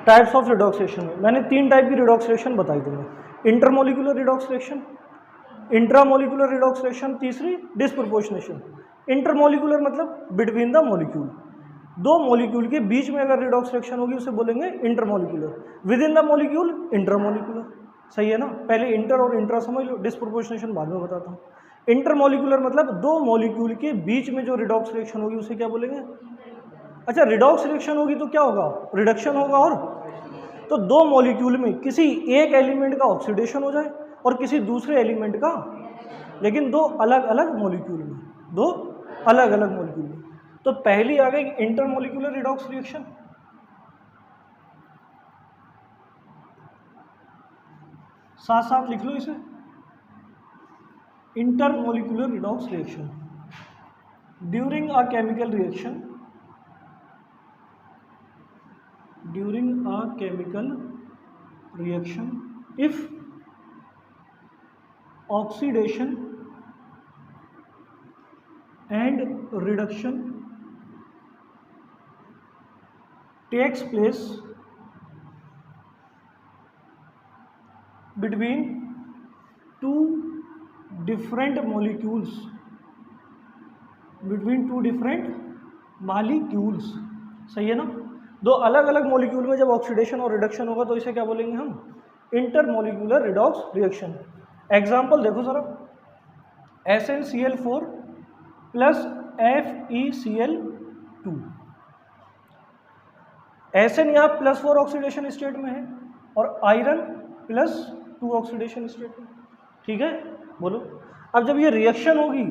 Types of redox reaction में मैंने 3 type की रिडॉक्स रिएक्शन बताई तुम्हें, intermolecular redox reaction, intramolecular redox reaction, तीसरी डिस्प्रोपोर्शनेशन। इंटरमोलिकुलर मतलब बिटवीन द मॉलिक्यूल, दो मॉलिक्यूल के बीच में अगर रिडॉक्स रिएक्शन होगी उसे बोलेंगे intermolecular, with in the molecule intermolecular. सही है ना, पहले इंटर और इंट्रा समझ लो, डिस्प्रोपोर्शनेशन बाद में बताता हूँ। इंटरमोलिकुलर मतलब दो मॉलिक्यूल के बीच में जो रिडॉक्स रिएक्शन होगी उसे क्या बोलेंगे। अच्छा, रिडॉक्स रिएक्शन होगी तो क्या होगा, रिडक्शन होगा। और तो दो मॉलिक्यूल में किसी एक एलिमेंट का ऑक्सीडेशन हो जाए और किसी दूसरे एलिमेंट का, लेकिन दो अलग अलग मॉलिक्यूल में, दो अलग अलग मॉलिक्यूल में। तो पहली आ गई इंटरमोलिकुलर रिडॉक्स रिएक्शन, साथ साथ लिख लो इसे, intermolecular redox reaction. During a chemical reaction, during a chemical reaction, if oxidation and reduction takes place between two different molecules, between two different molecules, सही है ना। दो अलग अलग मॉलिक्यूल में जब ऑक्सीडेशन और रिडक्शन होगा तो इसे क्या बोलेंगे हम, इंटरमोलिकुलर रिडॉक्स रिएक्शन। एग्जाम्पल देखो जरा, SnCl4 प्लस FeCl2। Sn यहाँ +4 ऑक्सीडेशन स्टेट में है और आयरन +2 ऑक्सीडेशन स्टेट में, ठीक है। बोलो, अब जब ये रिएक्शन होगी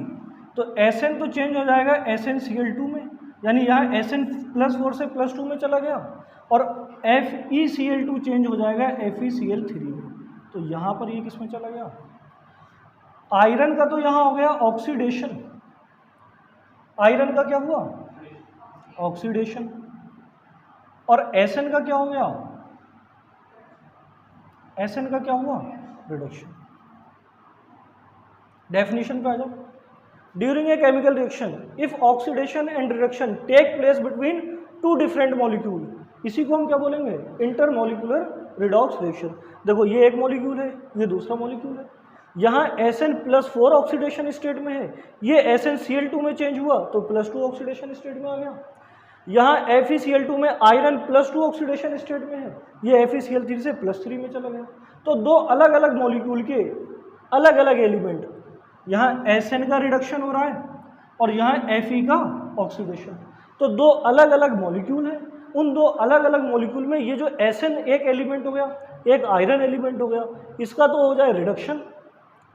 तो Sn तो चेंज हो जाएगा SnCl2 में, यानी यहाँ Sn +4 से +2 में चला गया, और FeCl2 चेंज हो जाएगा FeCl3 में। तो यहाँ पर ये किस में चला गया, आयरन का तो यहाँ हो गया ऑक्सीडेशन, आयरन का क्या हुआ, ऑक्सीडेशन, और Sn का क्या हो गया, Sn का क्या हुआ, रिडक्शन। डेफिनेशन पे आ जाओ। During a chemical reaction if oxidation and reduction take place between two different molecule, इसी को हम क्या बोलेंगे, इंटरमोलिकुलर रिडॉक्स रिएक्शन। देखो, ये एक मॉलिक्यूल है, ये दूसरा मॉलिक्यूल है, यहाँ Sn+4 ऑक्सीडेशन स्टेट में है, ये SnCl2 में चेंज हुआ तो +2 ऑक्सीडेशन स्टेट में आ गया। यहाँ FeCl2 में आयरन +2 ऑक्सीडेशन स्टेट में है, ये FeCl3 से +3 में चला गया। तो दो अलग अलग मॉलिक्यूल के अलग अलग एलिमेंट, यहाँ Sn का रिडक्शन हो रहा है और यहाँ Fe का ऑक्सीडेशन। तो दो अलग अलग मॉलिक्यूल हैं, उन दो अलग अलग मॉलिक्यूल में ये जो Sn एक एलिमेंट हो गया, एक आयरन एलिमेंट हो गया, इसका तो हो जाए रिडक्शन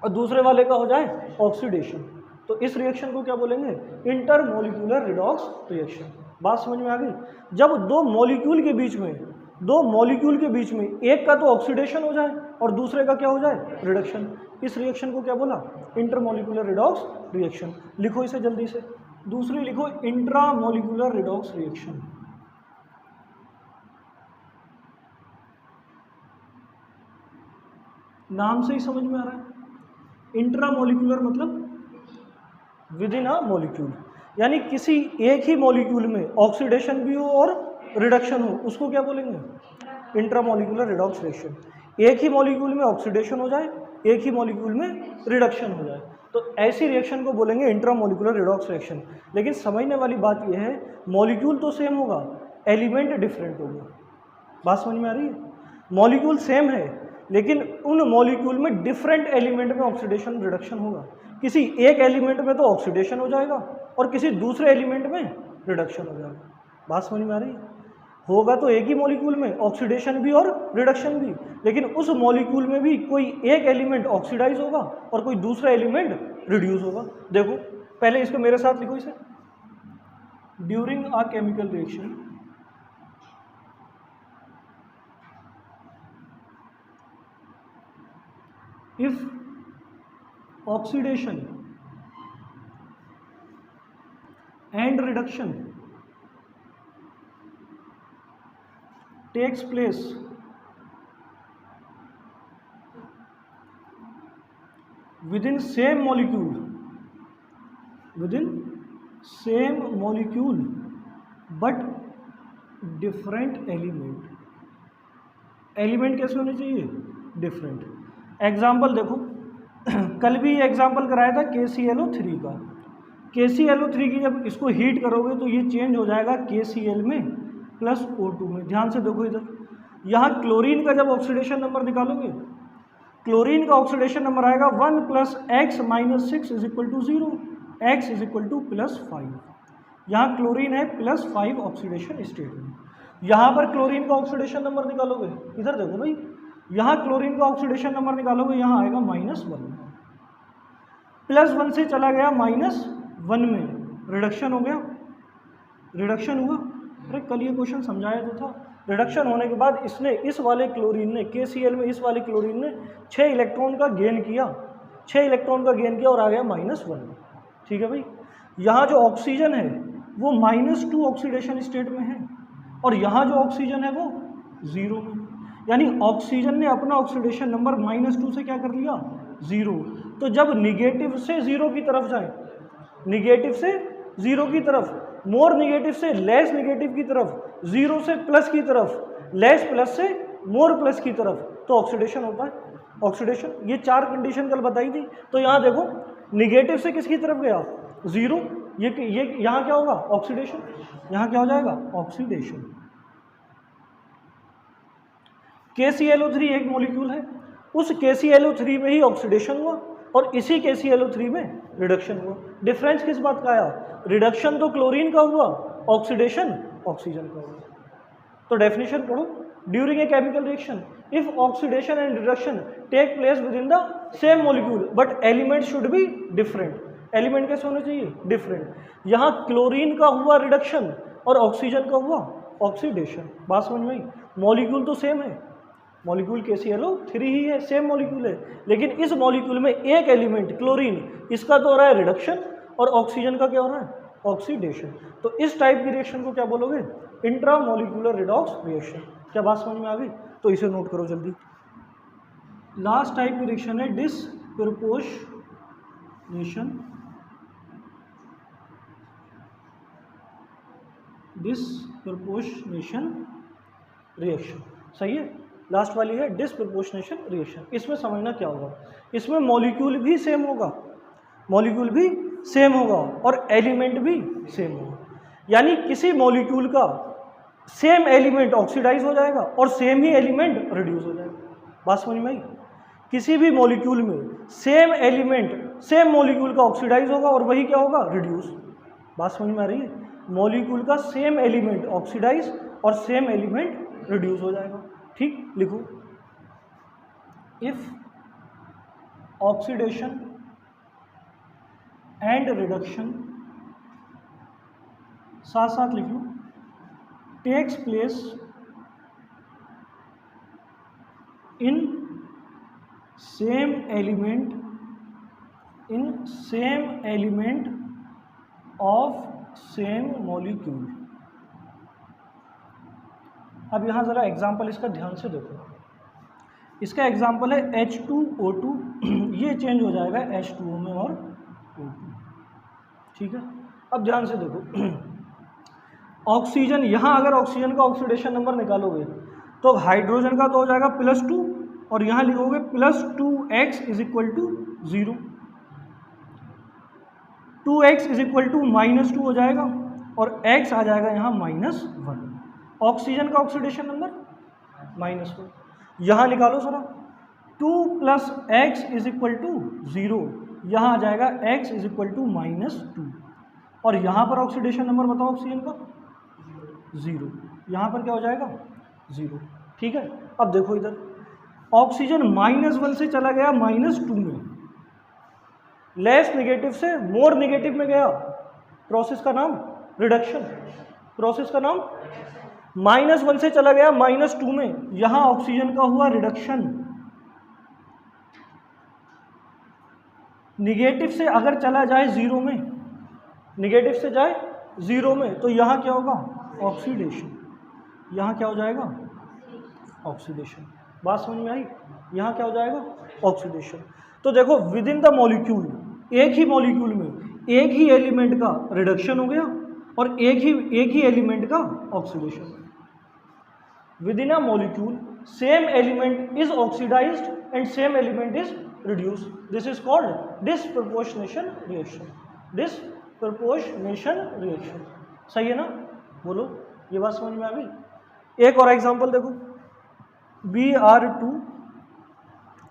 और दूसरे वाले का हो जाए ऑक्सीडेशन। तो इस रिएक्शन को क्या बोलेंगे, इंटरमोलिकुलर रिडॉक्स रिएक्शन। बात समझ में आ गई। जब दो मॉलिक्यूल के बीच में, दो मॉलिक्यूल के बीच में एक का तो ऑक्सीडेशन हो जाए और दूसरे का क्या हो जाए, रिडक्शन, इस रिएक्शन को क्या बोला, इंटरमोलिकुलर रिडॉक्स रिएक्शन। लिखो इसे जल्दी से। दूसरी लिखो इंट्रामोलिकुलर रिडॉक्स रिएक्शन। नाम से ही समझ में आ रहा है, इंट्रामोलिकुलर मतलब विद इन अ मॉलिक्यूल, यानी किसी एक ही मॉलिक्यूल में ऑक्सीडेशन भी हो और रिडक्शन हो, उसको क्या बोलेंगे, इंट्रामोलिकुलर रिडॉक्स रिएक्शन। एक ही मॉलिक्यूल में ऑक्सीडेशन हो जाए, एक ही मॉलिक्यूल में रिडक्शन हो जाए, तो ऐसी रिएक्शन को बोलेंगे इंट्रामोलिकुलर रिडॉक्स रिएक्शन। लेकिन समझने वाली बात यह है, मॉलिक्यूल तो सेम होगा, एलिमेंट डिफरेंट होगा। बात समझ में आ रही है, मॉलिक्यूल सेम है लेकिन उन मॉलिक्यूल में डिफरेंट एलिमेंट में ऑक्सीडेशन रिडक्शन होगा। किसी एक एलिमेंट में तो ऑक्सीडेशन हो जाएगा और किसी दूसरे एलिमेंट में रिडक्शन हो जाएगा। बात समझ में आ रही है, होगा तो एक ही मॉलिक्यूल में ऑक्सीडेशन भी और रिडक्शन भी, लेकिन उस मॉलिक्यूल में भी कोई एक एलिमेंट ऑक्सीडाइज होगा और कोई दूसरा एलिमेंट रिड्यूस होगा। देखो, पहले इसको मेरे साथ लिखो इसे, during a chemical reaction if oxidation and reduction takes place within same molecule but different element, element कैसे होने चाहिए, डिफरेंट। एग्जाम्पल देखो, कल भी एग्जाम्पल कराया था KClO3 का। KClO3 की जब इसको हीट करोगे तो ये चेंज हो जाएगा KCl में प्लस O2 में। ध्यान से देखो इधर, यहाँ क्लोरीन का जब ऑक्सीडेशन नंबर निकालोगे, क्लोरीन का ऑक्सीडेशन नंबर आएगा 1 + x - 6 = 0, x = +5। यहाँ क्लोरीन है +5 ऑक्सीडेशन स्टेट में। यहाँ पर क्लोरीन का ऑक्सीडेशन नंबर निकालोगे, इधर देखो भाई, यहाँ क्लोरीन का ऑक्सीडेशन नंबर निकालोगे, यहाँ आएगा -1। +1 से चला गया -1 में, रिडक्शन हो गया, रिडक्शन हुआ। अरे कल ये क्वेश्चन समझाया तो था। रिडक्शन होने के बाद इसने, इस वाले क्लोरीन ने, KCl में इस वाले क्लोरीन ने 6 इलेक्ट्रॉन का गेन किया, 6 इलेक्ट्रॉन का गेन किया और आ गया -1। ठीक है भाई। यहाँ जो ऑक्सीजन है वो -2 ऑक्सीडेशन स्टेट में है और यहाँ जो ऑक्सीजन है वो 0 में। यानी ऑक्सीजन ने अपना ऑक्सीडेशन नंबर -2 से क्या कर लिया, 0। तो जब निगेटिव से 0 की तरफ जाए, निगेटिव से 0 की तरफ, मोर निगेटिव से लेस निगेटिव की तरफ, 0 से प्लस की तरफ, लेस प्लस से मोर प्लस की तरफ, तो ऑक्सीडेशन होता है। ऑक्सीडेशन, ये 4 कंडीशन कल बताई थी। तो यहाँ देखो, निगेटिव से किसकी तरफ गया, 0, ये यहाँ क्या होगा, ऑक्सीडेशन। यहाँ क्या हो जाएगा, ऑक्सीडेशन। KClO3 एक मॉलिक्यूल है, उस KClO3 में ही ऑक्सीडेशन हुआ और इसी KClO3 में रिडक्शन हुआ। डिफरेंस किस बात का आया, रिडक्शन तो क्लोरीन का हुआ, ऑक्सीडेशन ऑक्सीजन का हुआ। तो डेफिनेशन पढ़ो, during a chemical reaction if oxidation and reduction take place within the same molecule but element should be different. Element कैसे होने चाहिए, डिफरेंट। यहाँ क्लोरीन का हुआ रिडक्शन और ऑक्सीजन का हुआ ऑक्सीडेशन। बात समझ में आई। मॉलिक्यूल तो सेम है, मॉलिक्यूल KClO3 ही है, सेम मॉलिक्यूल है, लेकिन इस मॉलिक्यूल में एक एलिमेंट क्लोरीन, इसका तो हो रहा है रिडक्शन और ऑक्सीजन का क्या हो रहा है, ऑक्सीडेशन। तो इस टाइप की रिएक्शन को क्या बोलोगे, इंट्रा मॉलिक्यूलर रिडॉक्स रिएक्शन। क्या बात समझ में आ गई, तो इसे नोट करो जल्दी। लास्ट टाइप की रिएक्शन है डिसप्रपोर्शनेशन। डिसप्रपोर्शनेशन रिएक्शन, सही है। लास्ट वाली है डिसप्रपोर्शनेशन रिएक्शन। इसमें समझना क्या होगा, इसमें मॉलिक्यूल भी सेम होगा, मॉलिक्यूल भी सेम होगा और एलिमेंट भी सेम होगा। यानी किसी मॉलिक्यूल का सेम एलिमेंट ऑक्सीडाइज हो जाएगा और सेम ही एलिमेंट रिड्यूस हो जाएगा। बात समझ में आई। किसी भी मॉलिक्यूल में सेम एलिमेंट सेम मॉलिक्यूल का ऑक्सीडाइज होगा और वही क्या होगा, रिड्यूस। बात समझ में आ रही है। मॉलिक्यूल का सेम एलिमेंट ऑक्सीडाइज और सेम एलिमेंट रिड्यूस हो जाएगा। ठीक, लिखो, इफ ऑक्सीडेशन एंड रिडक्शन, साथ साथ लिख लो, takes place in same element, in same element of same molecule. अब यहाँ ज़रा एग्जाम्पल इसका ध्यान से देखो। इसका एग्जाम्पल है H2O2, ये चेंज हो जाएगा H2O में और O2। ठीक है, अब ध्यान से देखो, ऑक्सीजन, यहाँ अगर ऑक्सीजन का ऑक्सीडेशन नंबर निकालोगे तो हाइड्रोजन का तो हो जाएगा +2 और यहाँ लिखोगे +2x = 0, 2x = -2 हो जाएगा और x आ जाएगा यहाँ -1। ऑक्सीजन का ऑक्सीडेशन नंबर -1, यहाँ निकालो सरा, 2 + x = 0, यहाँ आ जाएगा x = -2 और यहाँ पर ऑक्सीडेशन नंबर बताओ ऑक्सीजन का 0, यहाँ पर क्या हो जाएगा 0। ठीक है, अब देखो इधर ऑक्सीजन -1 से चला गया -2 में, लेस निगेटिव से मोर निगेटिव में गया, प्रोसेस का नाम रिडक्शन, प्रोसेस का नाम। -1 से चला गया -2 में, यहाँ ऑक्सीजन का हुआ रिडक्शन। निगेटिव से अगर चला जाए 0 में, निगेटिव से जाए 0 में, तो यहाँ क्या होगा, ऑक्सीडेशन। यहाँ क्या हो जाएगा, ऑक्सीडेशन। बात समझ में आई। यहाँ क्या हो जाएगा, ऑक्सीडेशन। तो देखो विद इन द मॉलिक्यूल, एक ही मॉलिक्यूल में एक ही एलिमेंट का रिडक्शन हो गया और एक ही एलिमेंट का oxidation. With in a molecule same element is oxidized and same element is reduced. This is called disproportionation reaction. Disproportionation reaction. सही है ना? बोलो, ये बात समझ में आ गई? एक और एग्जांपल देखो, Br2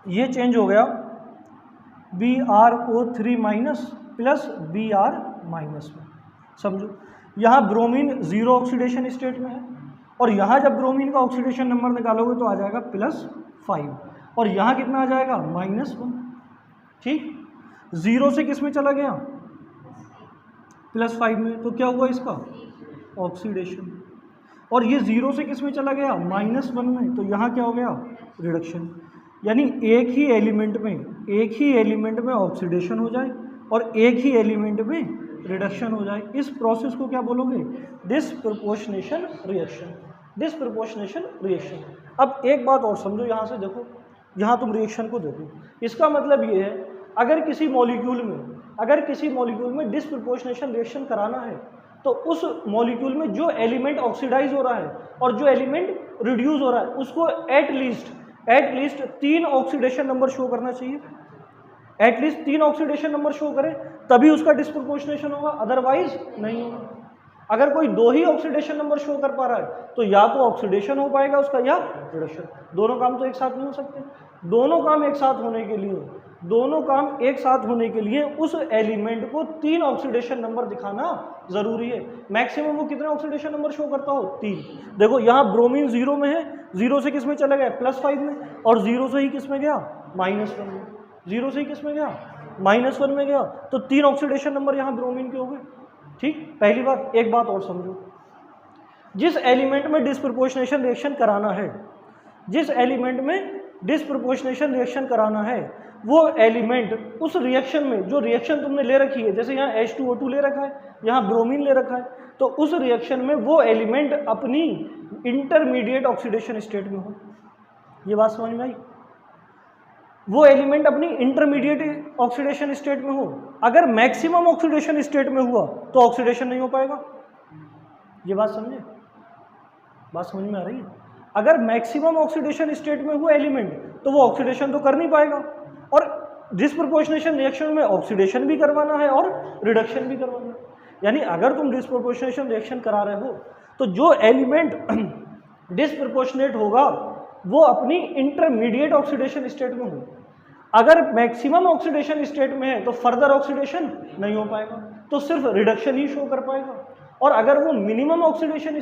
ये चेंज हो गया BrO3 minus plus Br minus में। समझो, यहाँ ब्रोमीन जीरो ऑक्सीडेशन स्टेट में है और यहाँ जब ब्रोमीन का ऑक्सीडेशन नंबर निकालोगे तो आ जाएगा +5 और यहाँ कितना आ जाएगा -1। ठीक, जीरो से किस में चला गया? +5 में। तो क्या हुआ इसका? ऑक्सीडेशन। और ये जीरो से किस में चला गया? -1 में। तो यहाँ क्या हो गया? रिडक्शन। यानी एक ही एलिमेंट में ऑक्सीडेशन हो जाए और एक ही एलिमेंट में रिडक्शन हो जाए, इस प्रोसेस को क्या बोलोगे? Disproportionation reaction. Disproportionation reaction. अब एक बात और समझो, यहाँ से देखो, यहाँ तुम रिएक्शन को देखो, इसका मतलब ये है अगर किसी मॉलिक्यूल में डिस्प्रपोर्शनेशन रिएक्शन कराना है तो उस मॉलिक्यूल में जो एलिमेंट ऑक्सीडाइज हो रहा है और जो एलिमेंट रिड्यूस हो रहा है उसको एटलीस्ट 3 ऑक्सीडेशन नंबर शो करना चाहिए। एटलीस्ट 3 ऑक्सीडेशन नंबर शो करे तभी उसका डिस्प्रपोर्शनेशन होगा, अदरवाइज नहीं होगा। अगर कोई 2 ही ऑक्सीडेशन नंबर शो कर पा रहा है तो या तो ऑक्सीडेशन हो पाएगा उसका या रिडक्शन। दोनों काम तो एक साथ नहीं हो सकते। दोनों काम एक साथ होने के लिए उस एलिमेंट को 3 ऑक्सीडेशन नंबर दिखाना जरूरी है। मैक्सिमम वो कितने ऑक्सीडेशन नंबर शो करता हो? 3। देखो यहाँ ब्रोमीन जीरो में है, जीरो से किस में चला गया? +5 में, और जीरो से ही किस में गया? -1 में। जीरो से ही किस में गया? -1 में गया। तो 3 ऑक्सीडेशन नंबर यहाँ ब्रोमीन के हो गए। ठीक, पहली बात। एक बात और समझो, जिस एलिमेंट में डिस्प्रपोर्शनेशन रिएक्शन कराना है वो एलिमेंट उस रिएक्शन में, जो रिएक्शन तुमने ले रखी है, जैसे यहाँ H2O2 ले रखा है, यहाँ ब्रोमीन ले रखा है, तो उस रिएक्शन में वो एलिमेंट अपनी इंटरमीडिएट ऑक्सीडेशन स्टेट में हो। ये बात समझ में आई? वो एलिमेंट अपनी इंटरमीडिएट ऑक्सीडेशन स्टेट में हो। अगर मैक्सिमम ऑक्सीडेशन स्टेट में हुआ तो ऑक्सीडेशन नहीं हो पाएगा। ये बात समझे? बात समझ में आ रही है? अगर मैक्सिमम ऑक्सीडेशन स्टेट में हुआ एलिमेंट तो वो ऑक्सीडेशन तो कर नहीं पाएगा, और डिस्प्रपोर्शनेशन रिएक्शन में ऑक्सीडेशन भी करवाना है और रिडक्शन भी करवाना है। यानी अगर तुम डिस्प्रपोर्शनेशन रिएक्शन करा रहे हो तो जो एलिमेंट डिस्प्रपोर्शनेट होगा वो अपनी इंटरमीडिएट ऑक्सीडेशन स्टेट में हो। अगर मैक्सिमम ऑक्सीडेशन स्टेट में है तो फर्दर ऑक्सीडेशन नहीं हो पाएगा, तो सिर्फ रिडक्शन ही शो कर पाएगा। और अगर वो मिनिमम ऑक्सीडेशन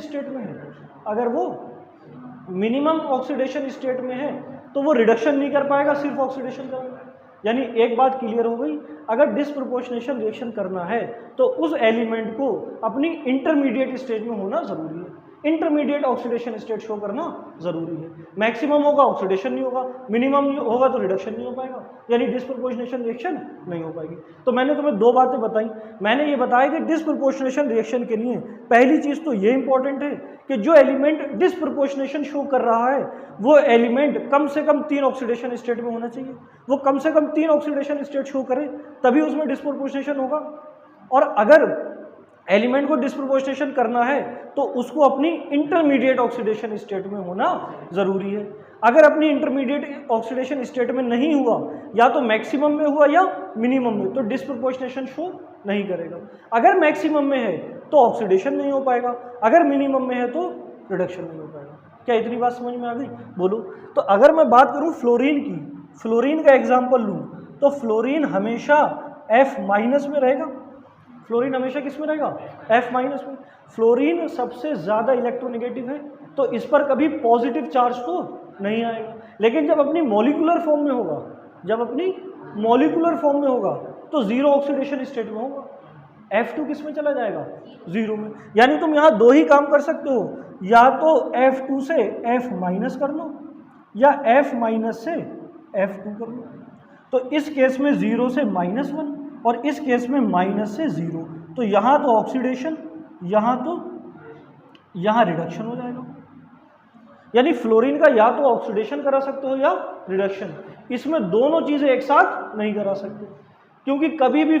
स्टेट में है, तो वो रिडक्शन नहीं कर पाएगा, सिर्फ ऑक्सीडेशन करेगा। यानी एक बात क्लियर हो गई, अगर डिस्प्रपोर्शनेशन रिएक्शन करना है तो उस एलिमेंट को अपनी इंटरमीडिएट स्टेज में होना जरूरी है। इंटरमीडिएट ऑक्सीडेशन स्टेट शो करना जरूरी है। मैक्सिमम होगा ऑक्सीडेशन नहीं होगा, मिनिमम होगा तो रिडक्शन नहीं हो पाएगा, यानी डिस्प्रपोर्शनेशन रिएक्शन नहीं हो पाएगी। तो मैंने तुम्हें 2 बातें बताई। मैंने ये बताया कि डिस्प्रपोर्शनेशन रिएक्शन के लिए पहली चीज़ तो ये इंपॉर्टेंट है कि जो एलिमेंट डिस्प्रपोर्शनेशन शो कर रहा है वो एलिमेंट कम से कम 3 ऑक्सीडेशन स्टेट में होना चाहिए। वो कम से कम 3 ऑक्सीडेशन स्टेट शो करे तभी उसमें डिस्प्रपोर्शनेशन होगा। और अगर एलिमेंट को डिस्प्रपोर्शनेशन करना है तो उसको अपनी इंटरमीडिएट ऑक्सीडेशन स्टेट में होना जरूरी है। अगर अपनी इंटरमीडिएट ऑक्सीडेशन स्टेट में नहीं हुआ, या तो मैक्सिमम में हुआ या मिनिमम में, तो डिस्प्रपोर्शनेशन शो नहीं करेगा। अगर मैक्सिमम में है तो ऑक्सीडेशन नहीं हो पाएगा, अगर मिनिमम में है तो रिडक्शन नहीं हो पाएगा। क्या इतनी बात समझ में आ गई? बोलो। तो अगर मैं बात करूं फ्लोरीन की, फ्लोरीन का एग्जाम्पल लूँ तो फ्लोरीन हमेशा F- में रहेगा। फ्लोरीन हमेशा किस में रहेगा? F- में। फ्लोरीन सबसे ज़्यादा इलेक्ट्रोनेगेटिव है तो इस पर कभी पॉजिटिव चार्ज तो नहीं आएगा। लेकिन जब अपनी मॉलिक्यूलर फॉर्म में होगा, तो जीरो ऑक्सीडेशन स्टेट में होगा। F2 किस में चला जाएगा? 0 में। यानी तुम यहाँ 2 ही काम कर सकते हो, या तो F2 से F- कर लो या F- से F2 कर लो। तो इस केस में 0 से -1 और इस केस में -1 से 0, तो यहाँ तो ऑक्सीडेशन, यहाँ रिडक्शन हो जाएगा। यानी फ्लोरीन का या तो ऑक्सीडेशन करा सकते हो या रिडक्शन, इसमें दोनों चीज़ें एक साथ नहीं करा सकते, क्योंकि कभी भी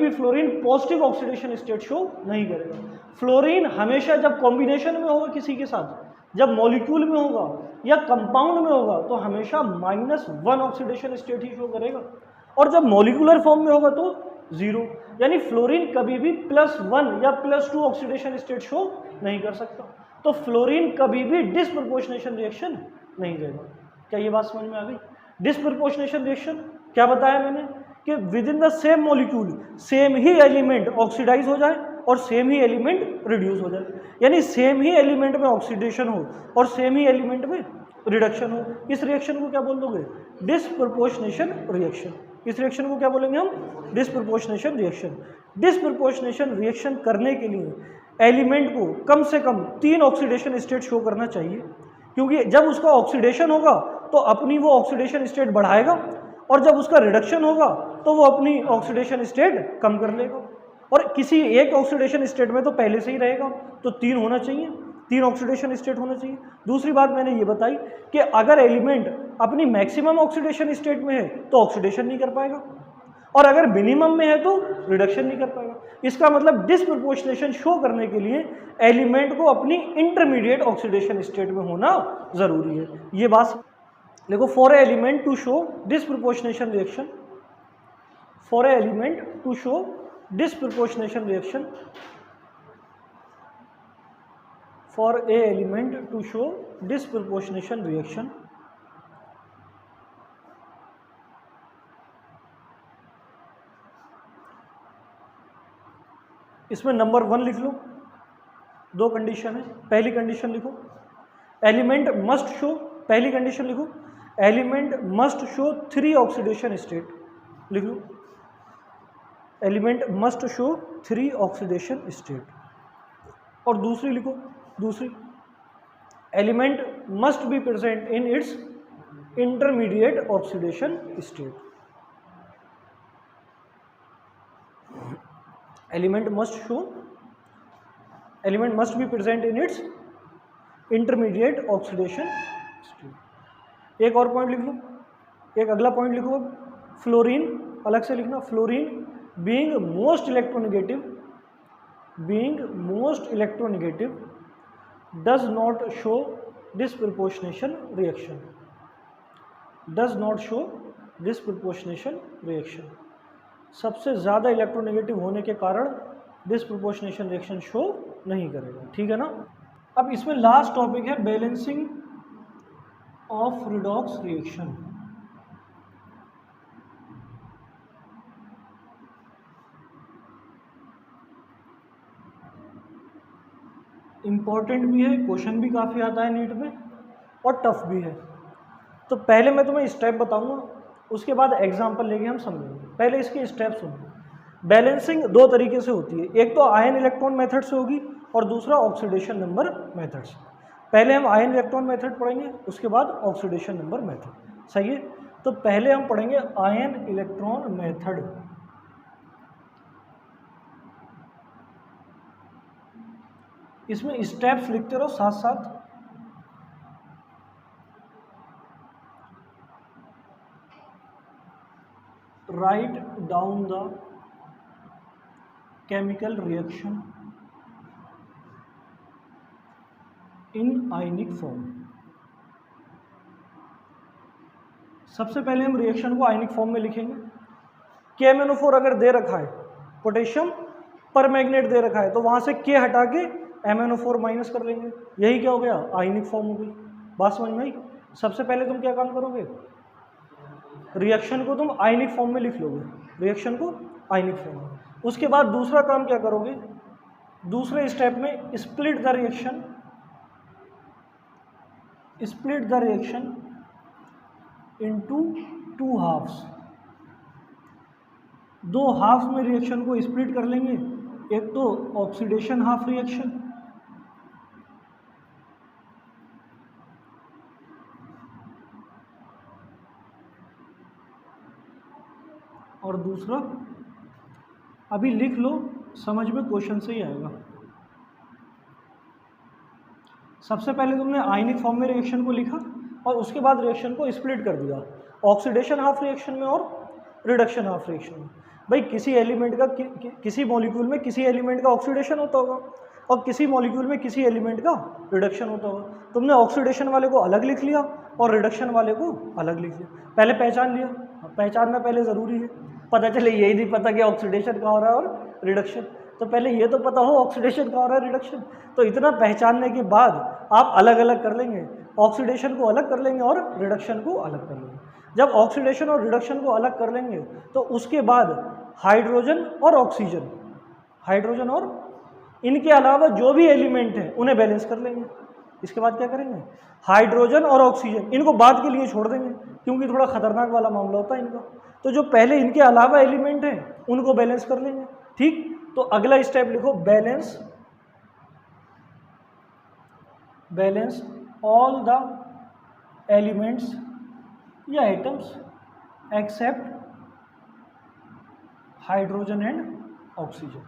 fluorine positive oxidation state show नहीं करेगा। फ्लोरीन हमेशा जब कॉम्बिनेशन में होगा किसी के साथ, जब मॉलिक्यूल में होगा या कंपाउंड में होगा तो हमेशा -1 ऑक्सीडेशन स्टेट ही शो करेगा, और जब मॉलिक्यूलर फॉर्म में होगा तो 0। यानी फ्लोरीन कभी भी +1 या +2 ऑक्सीडेशन स्टेट शो नहीं कर सकता। तो फ्लोरीन कभी भी डिसप्रपोर्शनेशन रिएक्शन नहीं देगा। क्या ये बात समझ में आ गई? डिसप्रपोर्शनेशन रिएक्शन क्या बताया मैंने कि within the same molecule same ही एलिमेंट ऑक्सीडाइज हो जाए और सेम ही एलिमेंट रिड्यूस हो जाए, यानी सेम ही एलिमेंट में ऑक्सीडेशन हो और सेम ही एलिमेंट में रिडक्शन हो। इस रिएक्शन को क्या बोल दोगे? Disproportionation reaction. इस रिएक्शन को क्या बोलेंगे हम? Disproportionation reaction. डिसप्रपोर्शनेशन रिएक्शन करने के लिए एलिमेंट को कम से कम 3 ऑक्सीडेशन स्टेट शो करना चाहिए, क्योंकि जब उसका ऑक्सीडेशन होगा तो अपनी वो ऑक्सीडेशन स्टेट बढ़ाएगा, और जब उसका रिडक्शन होगा तो वो अपनी ऑक्सीडेशन स्टेट कम कर लेगा। और किसी एक ऑक्सीडेशन स्टेट में तो पहले से ही रहेगा, तो 3 होना चाहिए, 3 ऑक्सीडेशन स्टेट होना चाहिए। दूसरी बात मैंने ये बताई कि अगर एलिमेंट अपनी मैक्सिमम ऑक्सीडेशन स्टेट में है तो ऑक्सीडेशन नहीं कर पाएगा, और अगर मिनिमम में है तो रिडक्शन नहीं कर पाएगा। इसका मतलब डिसप्रपोर्शनेशन शो करने के लिए एलिमेंट को अपनी इंटरमीडिएट ऑक्सीडेशन स्टेट में होना जरूरी है। ये बात देखो, for element to show disproportionation reaction, for element to show disproportionation reaction, for a element to show disproportionation reaction, इसमें नंबर 1 लिख लो, 2 कंडीशन है। पहली कंडीशन लिखो एलिमेंट मस्ट शो, पहली कंडीशन लिखो element must show 3 oxidation state, लिख लो element must show 3 oxidation state. और दूसरी लिखो, दूसरी element must be present in its intermediate oxidation state. Element must be present in its intermediate oxidation state. एक और पॉइंट लिख लो, एक अगला पॉइंट लिखो, फ्लोरीन अलग से लिखना, fluorine being most electronegative does not show disproportionation reaction, does not show disproportionation reaction। सबसे ज़्यादा इलेक्ट्रोनेगेटिव होने के कारण डिसप्रपोर्शनेशन रिएक्शन शो नहीं करेगा, ठीक है ना। अब इसमें लास्ट टॉपिक है balancing of redox reaction. Important भी है, क्वेश्चन भी काफ़ी आता है नीट में, और टफ भी है। तो पहले मैं तुम्हें स्टेप बताऊंगा, उसके बाद एग्जाम्पल लेके हम समझेंगे। पहले इसके स्टेप सुनो। बैलेंसिंग 2 तरीके से होती है, एक तो आयन इलेक्ट्रॉन मेथड से होगी और दूसरा ऑक्सीडेशन नंबर मेथड से। पहले हम आयन इलेक्ट्रॉन मेथड पढ़ेंगे, उसके बाद ऑक्सीडेशन नंबर मेथड, सही है। तो पहले हम पढ़ेंगे आयन इलेक्ट्रॉन मेथड। इसमें स्टेप्स लिखते रहो साथ साथ। Write down the chemical reaction in ionic form. सबसे पहले हम रिएक्शन को आयनिक फॉर्म में लिखेंगे। KMnO4 अगर दे रखा है, पोटेशियम परमैग्नेट दे रखा है, तो वहां से K हटा के MnO4 माइनस कर लेंगे, यही क्या हो गया? आयनिक फॉर्म हो गई। बात समझ में आई? सबसे पहले तुम क्या काम करोगे? रिएक्शन को तुम आयनिक फॉर्म में लिख लोगे, रिएक्शन को आयनिक फॉर्म में। उसके बाद दूसरा काम क्या करोगे? दूसरे स्टेप में split the reaction, split the reaction into 2 halves. 2 halves में रिएक्शन को स्प्लिट कर लेंगे, एक तो ऑक्सीडेशन हाफ रिएक्शन और दूसरा, अभी लिख लो, समझ में क्वेश्चन से ही आएगा। सबसे पहले तुमने आयनिक फॉर्म में रिएक्शन को लिखा और उसके बाद रिएक्शन को स्प्लिट कर दिया, ऑक्सीडेशन हाफ रिएक्शन में और रिडक्शन हाफ रिएक्शन में। भाई किसी एलिमेंट का किसी मॉलिक्यूल में किसी एलिमेंट का ऑक्सीडेशन होता होगा और किसी मॉलिक्यूल में किसी एलिमेंट का रिडक्शन होता होगा। तुमने ऑक्सीडेशन वाले को अलग लिख लिया और रिडक्शन वाले को अलग लिख लिया, पहले पहचान लिया। पहचानना पहले ज़रूरी है, पता चले यही नहीं पता कि ऑक्सीडेशन कहाँ हो रहा है और रिडक्शन, तो पहले ये तो पता हो ऑक्सीडेशन कहाँ हो रहा है रिडक्शन। तो इतना पहचानने के बाद आप अलग अलग कर लेंगे, ऑक्सीडेशन को अलग कर लेंगे और रिडक्शन को अलग कर लेंगे। जब ऑक्सीडेशन और रिडक्शन को अलग कर लेंगे तो उसके बाद हाइड्रोजन और ऑक्सीजन, हाइड्रोजन और इनके अलावा जो भी एलिमेंट हैं उन्हें बैलेंस कर लेंगे। इसके बाद क्या करेंगे, हाइड्रोजन और ऑक्सीजन इनको बाद के लिए छोड़ देंगे क्योंकि थोड़ा खतरनाक वाला मामला होता है इनका। तो जो पहले इनके अलावा एलिमेंट हैं उनको बैलेंस कर लेंगे। ठीक, तो अगला स्टेप लिखो, बैलेंस ऑल द एलिमेंट्स या atoms except hydrogen and oxygen.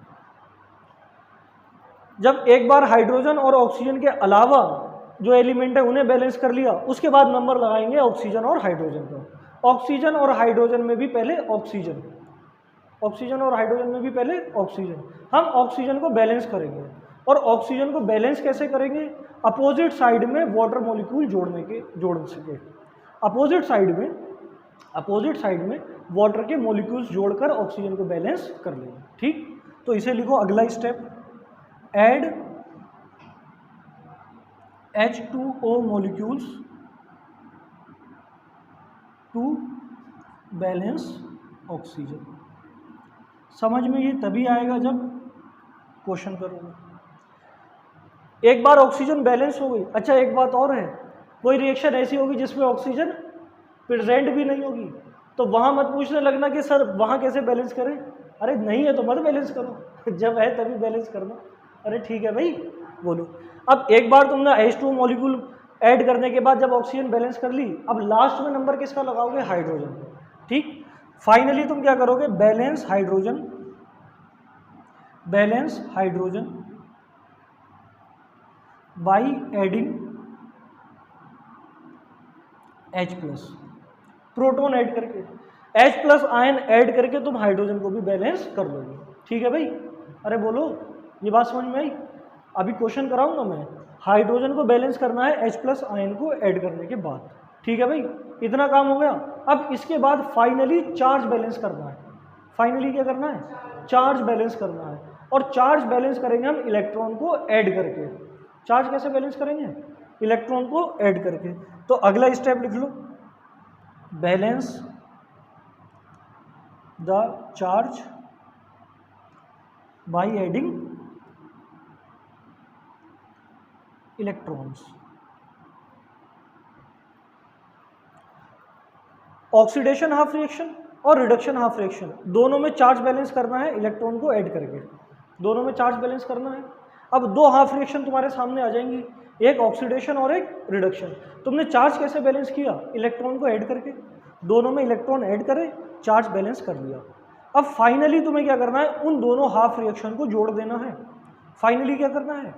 जब एक बार हाइड्रोजन और ऑक्सीजन के अलावा जो एलिमेंट है उन्हें बैलेंस कर लिया, उसके बाद नंबर लगाएंगे ऑक्सीजन और हाइड्रोजन का। ऑक्सीजन और हाइड्रोजन में भी पहले ऑक्सीजन, ऑक्सीजन और हाइड्रोजन में भी पहले ऑक्सीजन। हम ऑक्सीजन को बैलेंस करेंगे और ऑक्सीजन को बैलेंस कैसे करेंगे, अपोजिट साइड में वाटर मॉलिक्यूल जोड़ सके। अपोजिट साइड में वाटर के मॉलिक्यूल्स जोड़कर ऑक्सीजन को बैलेंस कर लेंगे। ठीक, तो इसे लिखो अगला step, add H2O molecules to balance oxygen. समझ में ये तभी आएगा जब क्वेश्चन करोगे। एक बार ऑक्सीजन बैलेंस हो गई। अच्छा, एक बात और है, कोई रिएक्शन ऐसी होगी जिसमें ऑक्सीजन प्रेजेंट भी नहीं होगी, तो वहां मत पूछने लगना कि सर वहां कैसे बैलेंस करें। अरे नहीं है तो मत बैलेंस करो, जब है तभी बैलेंस करना। अरे ठीक है भाई, बोलो। अब एक बार तुमने H2O मॉलिक्यूल ऐड करने के बाद जब ऑक्सीजन बैलेंस कर ली, अब लास्ट में नंबर किसका लगाओगे, हाइड्रोजन। ठीक, फाइनली तुम क्या करोगे, balance hydrogen by adding H+, proton add करके, H+ आयन ऐड करके तुम हाइड्रोजन को भी बैलेंस कर लोगे। ठीक है भाई, अरे बोलो, ये बात समझ में आई। अभी क्वेश्चन कराऊंगा मैं, हाइड्रोजन को बैलेंस करना है H+ आयन को ऐड करने के बाद। ठीक है भाई, इतना काम हो गया। अब इसके बाद फाइनली चार्ज बैलेंस करना है। फाइनली क्या करना है, चार्ज बैलेंस करना है। और चार्ज बैलेंस करेंगे हम इलेक्ट्रॉन को ऐड करके। चार्ज कैसे बैलेंस करेंगे, इलेक्ट्रॉन को ऐड करके। तो अगला स्टेप लिख लो, balance the charge by adding electrons. Oxidation half reaction और रिडक्शन हाफ रिएक्शन, दोनों में चार्ज बैलेंस करना है इलेक्ट्रॉन को ऐड करके, दोनों में चार्ज बैलेंस करना है। अब दो हाफ रिएक्शन तुम्हारे सामने आ जाएंगी, एक ऑक्सीडेशन और एक रिडक्शन। तुमने चार्ज कैसे बैलेंस किया, इलेक्ट्रॉन को ऐड करके, दोनों में इलेक्ट्रॉन ऐड करे, चार्ज बैलेंस कर लिया। अब फाइनली तुम्हें क्या करना है, उन दोनों हाफ रिएक्शन को जोड़ देना है। फाइनली क्या करना है,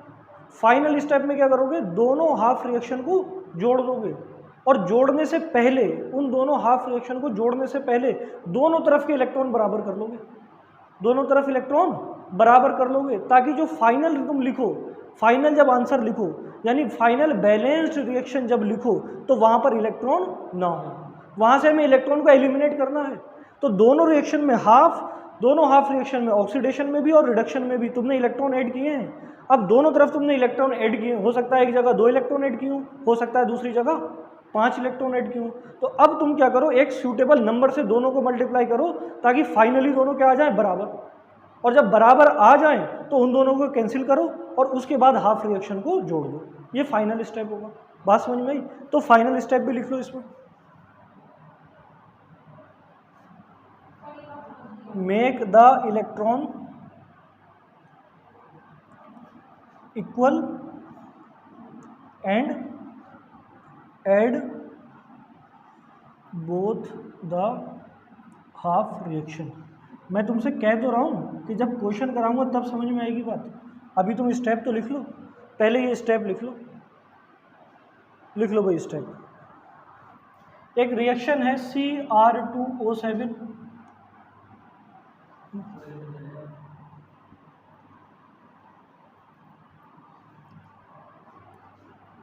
फाइनल स्टेप में क्या करोगे, दोनों हाफ रिएक्शन को जोड़ दोगे। और जोड़ने से पहले, उन दोनों हाफ रिएक्शन को जोड़ने से पहले दोनों तरफ के इलेक्ट्रॉन बराबर कर लोगे, दोनों तरफ इलेक्ट्रॉन बराबर कर लोगे, ताकि जो फाइनल तुम लिखो, फाइनल जब आंसर लिखो, यानी फाइनल बैलेंस्ड रिएक्शन जब लिखो, तो वहां पर इलेक्ट्रॉन ना हो, वहां से हमें इलेक्ट्रॉन को एलिमिनेट करना है। तो दोनों रिएक्शन में दोनों हाफ रिएक्शन में, ऑक्सीडेशन में भी और रिडक्शन में भी तुमने इलेक्ट्रॉन ऐड किए हैं। अब दोनों तरफ तुमने इलेक्ट्रॉन ऐड किए, हो सकता है एक जगह 2 इलेक्ट्रॉन ऐड किए हो सकता है दूसरी जगह 5 इलेक्ट्रॉन ऐड किए। तो अब तुम क्या करो, एक सूटेबल नंबर से दोनों को मल्टीप्लाई करो, ताकि फाइनली दोनों क्या आ जाए, बराबर। और जब बराबर आ जाए तो उन दोनों को कैंसिल करो और उसके बाद हाफ रिएक्शन को जोड़ दो। ये फाइनल स्टेप होगा। बात समझ में आई? तो फाइनल स्टेप भी लिख लो इसमें, make the electron equal and add both the half reaction. मैं तुमसे कह तो रहा हूँ कि जब क्वेश्चन कराऊंगा तब समझ में आएगी बात। अभी तुम स्टेप तो लिख लो, पहले ये स्टेप लिख लो भाई स्टेप। एक रिएक्शन है Cr2O7,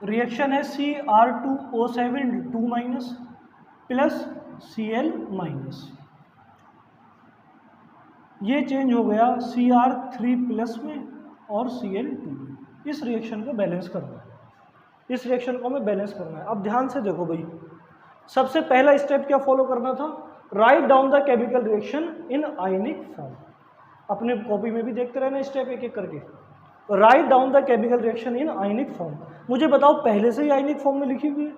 रिएक्शन है Cr2O7 2 minus plus Cl minus, ये चेंज हो गया Cr3 प्लस में और Cl2 में। इस रिएक्शन को बैलेंस करना है, इस रिएक्शन को हमें बैलेंस करना है। अब ध्यान से देखो भाई, सबसे पहला स्टेप क्या फॉलो करना था, write down the chemical reaction in ionic form. अपने कॉपी में भी देखते रहना स्टेप एक एक करके, write down the chemical reaction in ionic form. मुझे बताओ पहले से ही आयनिक फॉर्म में लिखी हुई है,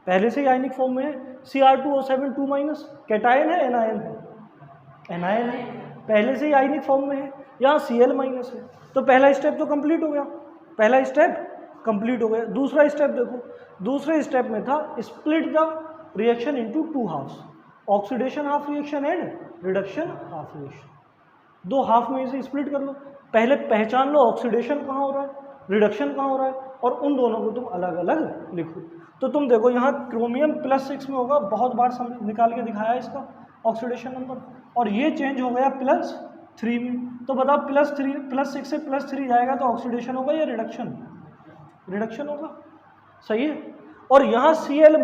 पहले से ही आयनिक फॉर्म में है। Cr2O7 2 माइनस कैटायन है एनायन है, एनायन है, पहले से ही आयनिक फॉर्म में है, यहाँ Cl माइनस है, तो पहला स्टेप तो कंप्लीट हो गया, पहला स्टेप कंप्लीट हो गया। दूसरा स्टेप देखो, दूसरे स्टेप में था split the reaction into 2 halves, oxidation half reaction and reduction half reaction, 2 half में इसे स्प्लिट कर लो। पहले पहचान लो ऑक्सीडेशन कहाँ हो रहा है, रिडक्शन कहाँ हो रहा है, और उन दोनों को तुम अलग अलग लिखो। तो तुम देखो यहाँ क्रोमियम +6 में होगा, बहुत बार निकाल के दिखाया इसका ऑक्सीडेशन नंबर, और ये चेंज हो गया +3 में। तो बताओ +6 से +3 जाएगा तो ऑक्सीडेशन होगा या रिडक्शन, रिडक्शन होगा, सही है। और यहाँ Cl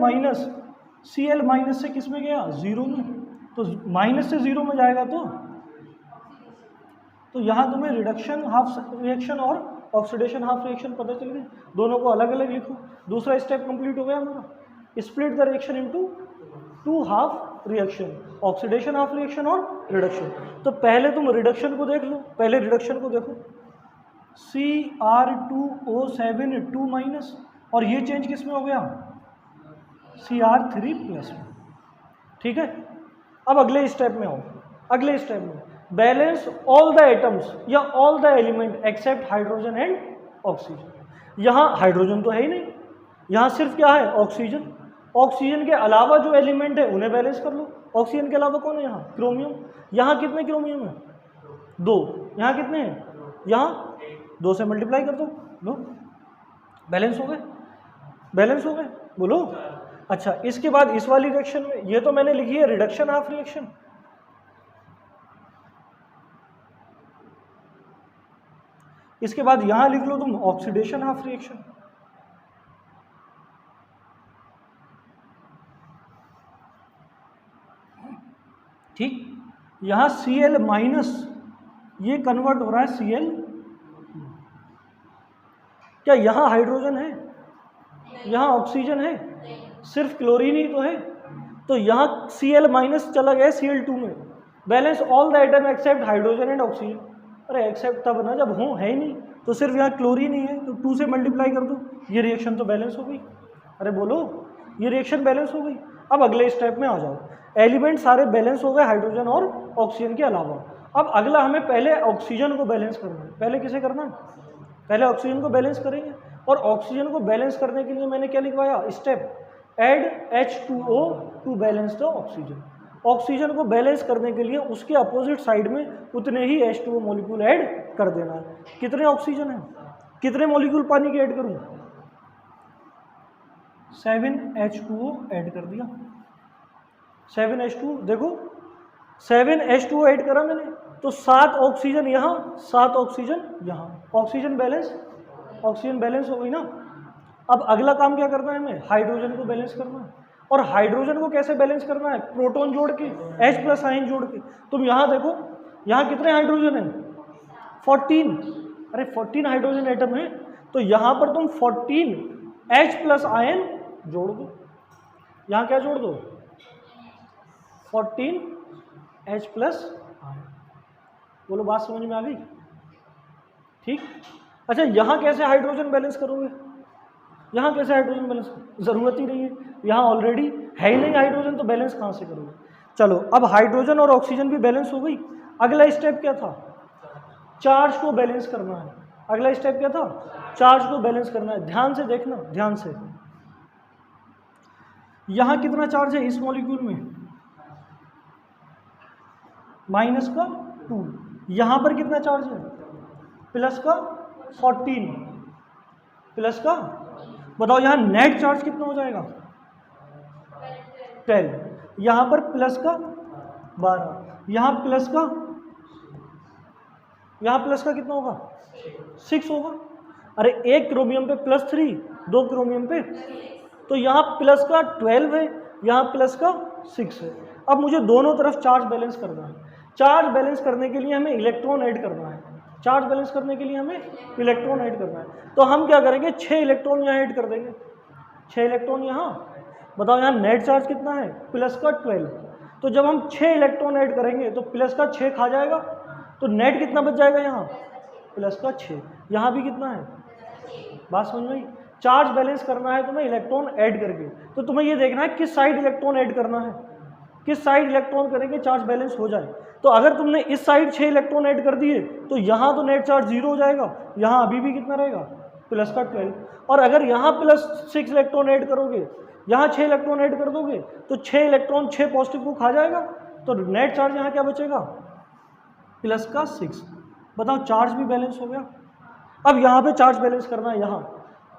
माइनस से किस में गया, 0 में, तो माइनस से 0 में जाएगा तो यहाँ तुम्हें रिडक्शन हाफ रिएक्शन और ऑक्सीडेशन हाफ रिएक्शन पता चल गई, दोनों को अलग अलग लिखो। दूसरा स्टेप कंप्लीट हो गया हमारा, split the reaction into 2 half reaction, oxidation half reaction और रिडक्शन। तो पहले तुम रिडक्शन को देख लो, पहले रिडक्शन को देखो, Cr2O7 2 माइनस, और ये चेंज किस में हो गया, Cr3 प्लस में, ठीक है। अब अगले स्टेप में आओ, अगले स्टेप में बैलेंस ऑल द एटम्स या all the element except hydrogen and oxygen. यहाँ हाइड्रोजन तो है ही नहीं, यहाँ सिर्फ क्या है, ऑक्सीजन। ऑक्सीजन के अलावा जो एलिमेंट है उन्हें बैलेंस कर लो। ऑक्सीजन के अलावा कौन है यहाँ, क्रोमियम। यहाँ कितने क्रोमियम है, 2। यहाँ कितने हैं, यहाँ 2 से मल्टीप्लाई कर दो, लो बैलेंस हो गए, बैलेंस हो गए, बोलो। अच्छा, इसके बाद इस वाली रिएक्शन में, ये तो मैंने लिखी है रिडक्शन हाफ रिएक्शन, इसके बाद यहां लिख लो तुम ऑक्सीडेशन हाफ रिएक्शन। ठीक, यहां Cl माइनस, ये कन्वर्ट हो रहा है Cl। क्या यहां हाइड्रोजन है, यहां ऑक्सीजन है, सिर्फ क्लोरीन ही तो है, तो यहां Cl माइनस चला गया Cl2 में। Balance all the item except hydrogen and oxygen. अरे एक्सेप्ट तब ना जब हो, है ही नहीं, तो सिर्फ यहाँ क्लोरीन ही है, तो 2 से मल्टीप्लाई कर दो, ये रिएक्शन तो बैलेंस हो गई। अरे बोलो, ये रिएक्शन बैलेंस हो गई। अब अगले स्टेप में आ जाओ, एलिमेंट सारे बैलेंस हो गए हाइड्रोजन और ऑक्सीजन के अलावा। अब अगला हमें पहले ऑक्सीजन को बैलेंस करना है। पहले किसे करना है, पहले ऑक्सीजन को बैलेंस करेंगे, और ऑक्सीजन को बैलेंस करने के लिए मैंने क्या लिखवाया, step add H2O to balance the oxygen. Oxygen को बैलेंस करने के लिए उसके अपोजिट साइड में उतने ही H2O मॉलिक्यूल ऐड कर देना है। कितने ऑक्सीजन हैं, कितने मॉलिक्यूल पानी के ऐड करूं, 7H2O ऐड कर दिया, 7H2O। देखो 7H2O ऐड करा मैंने, तो 7 ऑक्सीजन यहाँ, 7 ऑक्सीजन यहाँ, ऑक्सीजन बैलेंस, ऑक्सीजन बैलेंस हो गई ना। अब अगला काम क्या करना है हमें, हाइड्रोजन को बैलेंस करना है। और हाइड्रोजन को कैसे बैलेंस करना है, प्रोटॉन जोड़ के, H+ आयन जोड़ के। तुम यहाँ देखो, यहाँ कितने हाइड्रोजन हैं, 14। अरे 14 हाइड्रोजन एटम है, तो यहाँ पर तुम 14 H+ आयन जोड़ दो। यहाँ क्या जोड़ दो, 14 H+ आयन। बोलो बात समझ में आ गई, ठीक। अच्छा, यहाँ कैसे हाइड्रोजन बैलेंस करोगे, यहाँ कैसे हाइड्रोजन बैलेंस, जरूरत ही नहीं है, यहाँ ऑलरेडी है ही नहीं हाइड्रोजन, तो बैलेंस कहाँ से करोगे। चलो, अब हाइड्रोजन और ऑक्सीजन भी बैलेंस हो गई। अगला स्टेप क्या था, चार्ज को बैलेंस करना है। अगला स्टेप क्या था, चार्ज को बैलेंस करना है। ध्यान से देखना, ध्यान से, यहाँ कितना चार्ज है इस मॉलिक्यूल में, -2। यहाँ पर कितना चार्ज है, +14, प्लस का, बताओ यहाँ नेट चार्ज कितना हो जाएगा, 10। यहाँ पर प्लस का 12, यहाँ प्लस का, यहाँ प्लस का कितना होगा, 6 होगा। अरे एक क्रोमियम पे +3, 2 क्रोमियम पे, तो यहाँ प्लस का 12 है, यहाँ प्लस का 6 है। अब मुझे दोनों तरफ चार्ज बैलेंस करना है। चार्ज बैलेंस करने के लिए हमें इलेक्ट्रॉन ऐड करना है। चार्ज बैलेंस करने के लिए हमें इलेक्ट्रॉन ऐड करना है। तो हम क्या करेंगे, 6 इलेक्ट्रॉन यहाँ ऐड कर देंगे। 6 इलेक्ट्रॉन यहाँ, बताओ यहाँ नेट चार्ज कितना है, प्लस का 12। तो जब हम 6 इलेक्ट्रॉन ऐड करेंगे तो प्लस का 6 खा जाएगा, तो नेट कितना बच जाएगा यहाँ, प्लस का 6। यहाँ भी कितना है, बात समझ में आई। चार्ज बैलेंस करना है तुम्हें इलेक्ट्रॉन ऐड करके, तो तुम्हें ये देखना है किस साइड इलेक्ट्रॉन ऐड करना है, किस साइड इलेक्ट्रॉन करेंगे चार्ज बैलेंस हो जाए। तो अगर तुमने इस साइड 6 इलेक्ट्रॉन ऐड कर दिए तो यहाँ तो नेट चार्ज 0 हो जाएगा, यहाँ अभी भी कितना रहेगा, प्लस का 12। और अगर यहाँ +6 इलेक्ट्रॉन ऐड करोगे, यहाँ 6 इलेक्ट्रॉन ऐड कर दोगे, तो 6 इलेक्ट्रॉन 6 पॉजिटिव को खा जाएगा, तो नेट चार्ज यहाँ क्या बचेगा, प्लस का 6। बताओ चार्ज भी बैलेंस हो गया। अब यहाँ पे चार्ज बैलेंस करना है,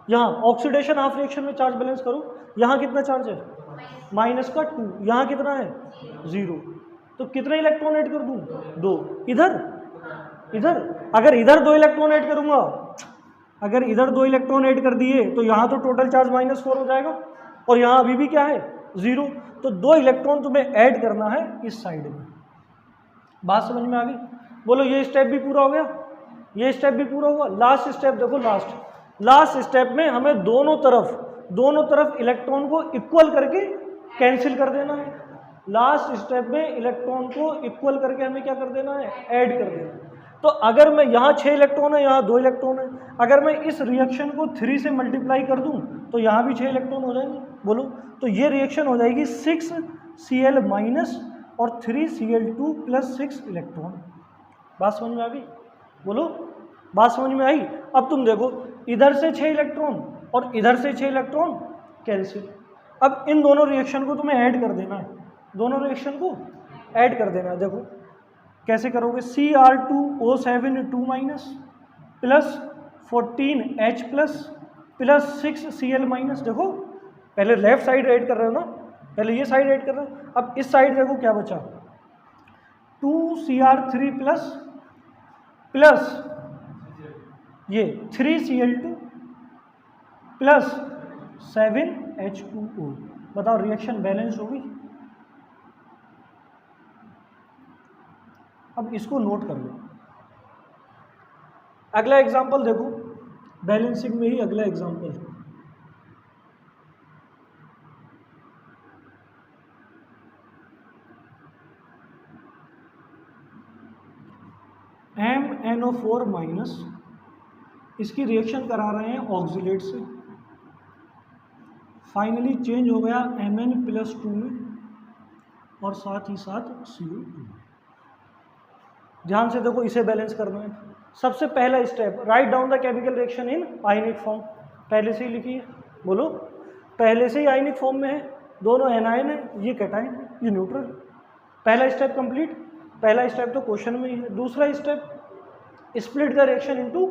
यहाँ ऑक्सीडेशन हाफ रिएक्शन में चार्ज बैलेंस करो। यहाँ कितना चार्ज है, -2, यहाँ कितना है 0, तो कितने इलेक्ट्रॉन ऐड कर दूँ, 2। इधर अगर इधर 2 इलेक्ट्रॉन ऐड करूँगा, अगर इधर 2 इलेक्ट्रॉन ऐड कर दिए तो यहाँ तो टोटल चार्ज -4 हो जाएगा, और यहाँ अभी भी क्या है 0। तो 2 इलेक्ट्रॉन तुम्हें ऐड करना है इस साइड में। बात समझ में आ गई। बोलो ये स्टेप भी पूरा हो गया, ये स्टेप भी पूरा हुआ। लास्ट स्टेप देखो, लास्ट स्टेप में हमें दोनों तरफ इलेक्ट्रॉन को इक्वल करके कैंसिल कर देना है। लास्ट स्टेप में इलेक्ट्रॉन को इक्वल करके हमें क्या कर देना है, ऐड कर देना है। तो अगर मैं यहाँ 6 इलेक्ट्रॉन है, यहाँ 2 इलेक्ट्रॉन है, अगर मैं इस रिएक्शन को 3 से मल्टीप्लाई कर दूँ तो यहाँ भी 6 इलेक्ट्रॉन हो जाएंगे। बोलो, तो ये रिएक्शन हो जाएगी 6Cl- और 3Cl2 + 6 इलेक्ट्रॉन। बात समझ में आ गई। बोलो, बात समझ में आई। अब तुम देखो, इधर से 6 इलेक्ट्रॉन और इधर से 6 इलेक्ट्रॉन कैंसिल। अब इन दोनों रिएक्शन को तुम्हें ऐड कर देना है, दोनों रिएक्शन को ऐड कर देना है। देखो कैसे करोगे, Cr2O7 + 14H + 6Cl-। देखो पहले लेफ्ट साइड ऐड कर रहे हो ना, पहले ये साइड ऐड कर रहे हो। अब इस साइड देखो क्या बचा, 2Cr3 प्लस ये 3Cl2 + 7H2O। बताओ रिएक्शन बैलेंस होगी। अब इसको नोट कर लो। अगला एग्जांपल देखो, बैलेंसिंग में ही अगला एग्जांपल, MnO4- इसकी रिएक्शन करा रहे हैं ऑक्सीलेट से, फाइनली चेंज हो गया Mn+2 में और साथ ही साथ CO2। ध्यान से देखो, इसे बैलेंस करना है। सबसे पहला step, write down the chemical reaction in ionic form. पहले से ही लिखी है, बोलो, पहले से ही आयनिक फॉर्म में है, दोनों एनायन है, ये कैटायन है, ये न्यूट्रल। पहला स्टेप कंप्लीट। पहला स्टेप तो क्वेश्चन में ही है। दूसरा step, split the reaction into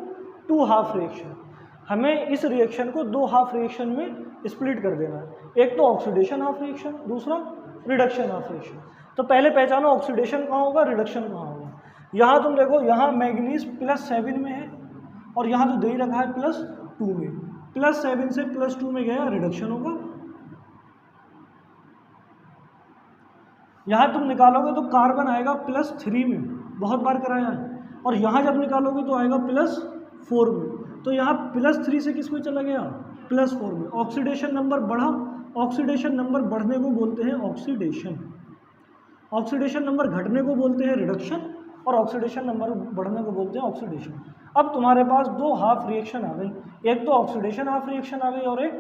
2 half reaction. हमें इस रिएक्शन को 2 हाफ रिएक्शन में स्प्लिट कर देना है। एक तो ऑक्सीडेशन हाफ रिएक्शन, दूसरा रिडक्शन हाफ रिएक्शन। तो पहले पहचानो ऑक्सीडेशन कहाँ होगा, रिडक्शन कहाँ होगा। यहाँ तुम देखो, यहाँ मैग्नीज +7 में है और यहाँ तो दे ही रखा है +2 में। +7 से +2 में गया, रिडक्शन होगा। यहाँ तुम निकालोगे तो कार्बन आएगा +3 में, बहुत बार कराया है, और यहाँ जब निकालोगे तो आएगा +4 में। तो यहाँ +3 से किस में चला गया, +4 में। ऑक्सीडेशन नंबर बढ़ा, ऑक्सीडेशन नंबर बढ़ने को बोलते हैं ऑक्सीडेशन, ऑक्सीडेशन नंबर घटने को बोलते हैं रिडक्शन, और ऑक्सीडेशन नंबर बढ़ने को बोलते हैं ऑक्सीडेशन। अब तुम्हारे पास 2 हाफ रिएक्शन आ गई, एक तो ऑक्सीडेशन हाफ रिएक्शन आ गई और एक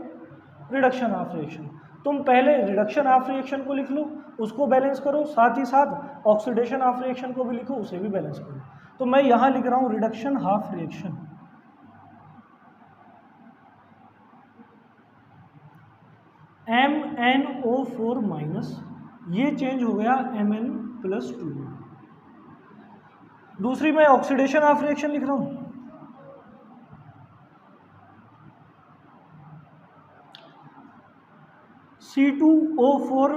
रिडक्शन हाफ रिएक्शन। तुम पहले रिडक्शन हाफ रिएक्शन को लिख लो, उसको बैलेंस करो, साथ ही साथ ऑक्सीडेशन हाफ रिएक्शन को भी लिखो, उसे भी बैलेंस करो। तो मैं यहाँ लिख रहा हूँ रिडक्शन हाफ रिएक्शन, MnO4- ये चेंज हो गया Mn+2 में। दूसरी मैं ऑक्सीडेशन हाफ रिएक्शन लिख रहा हूँ, C2O4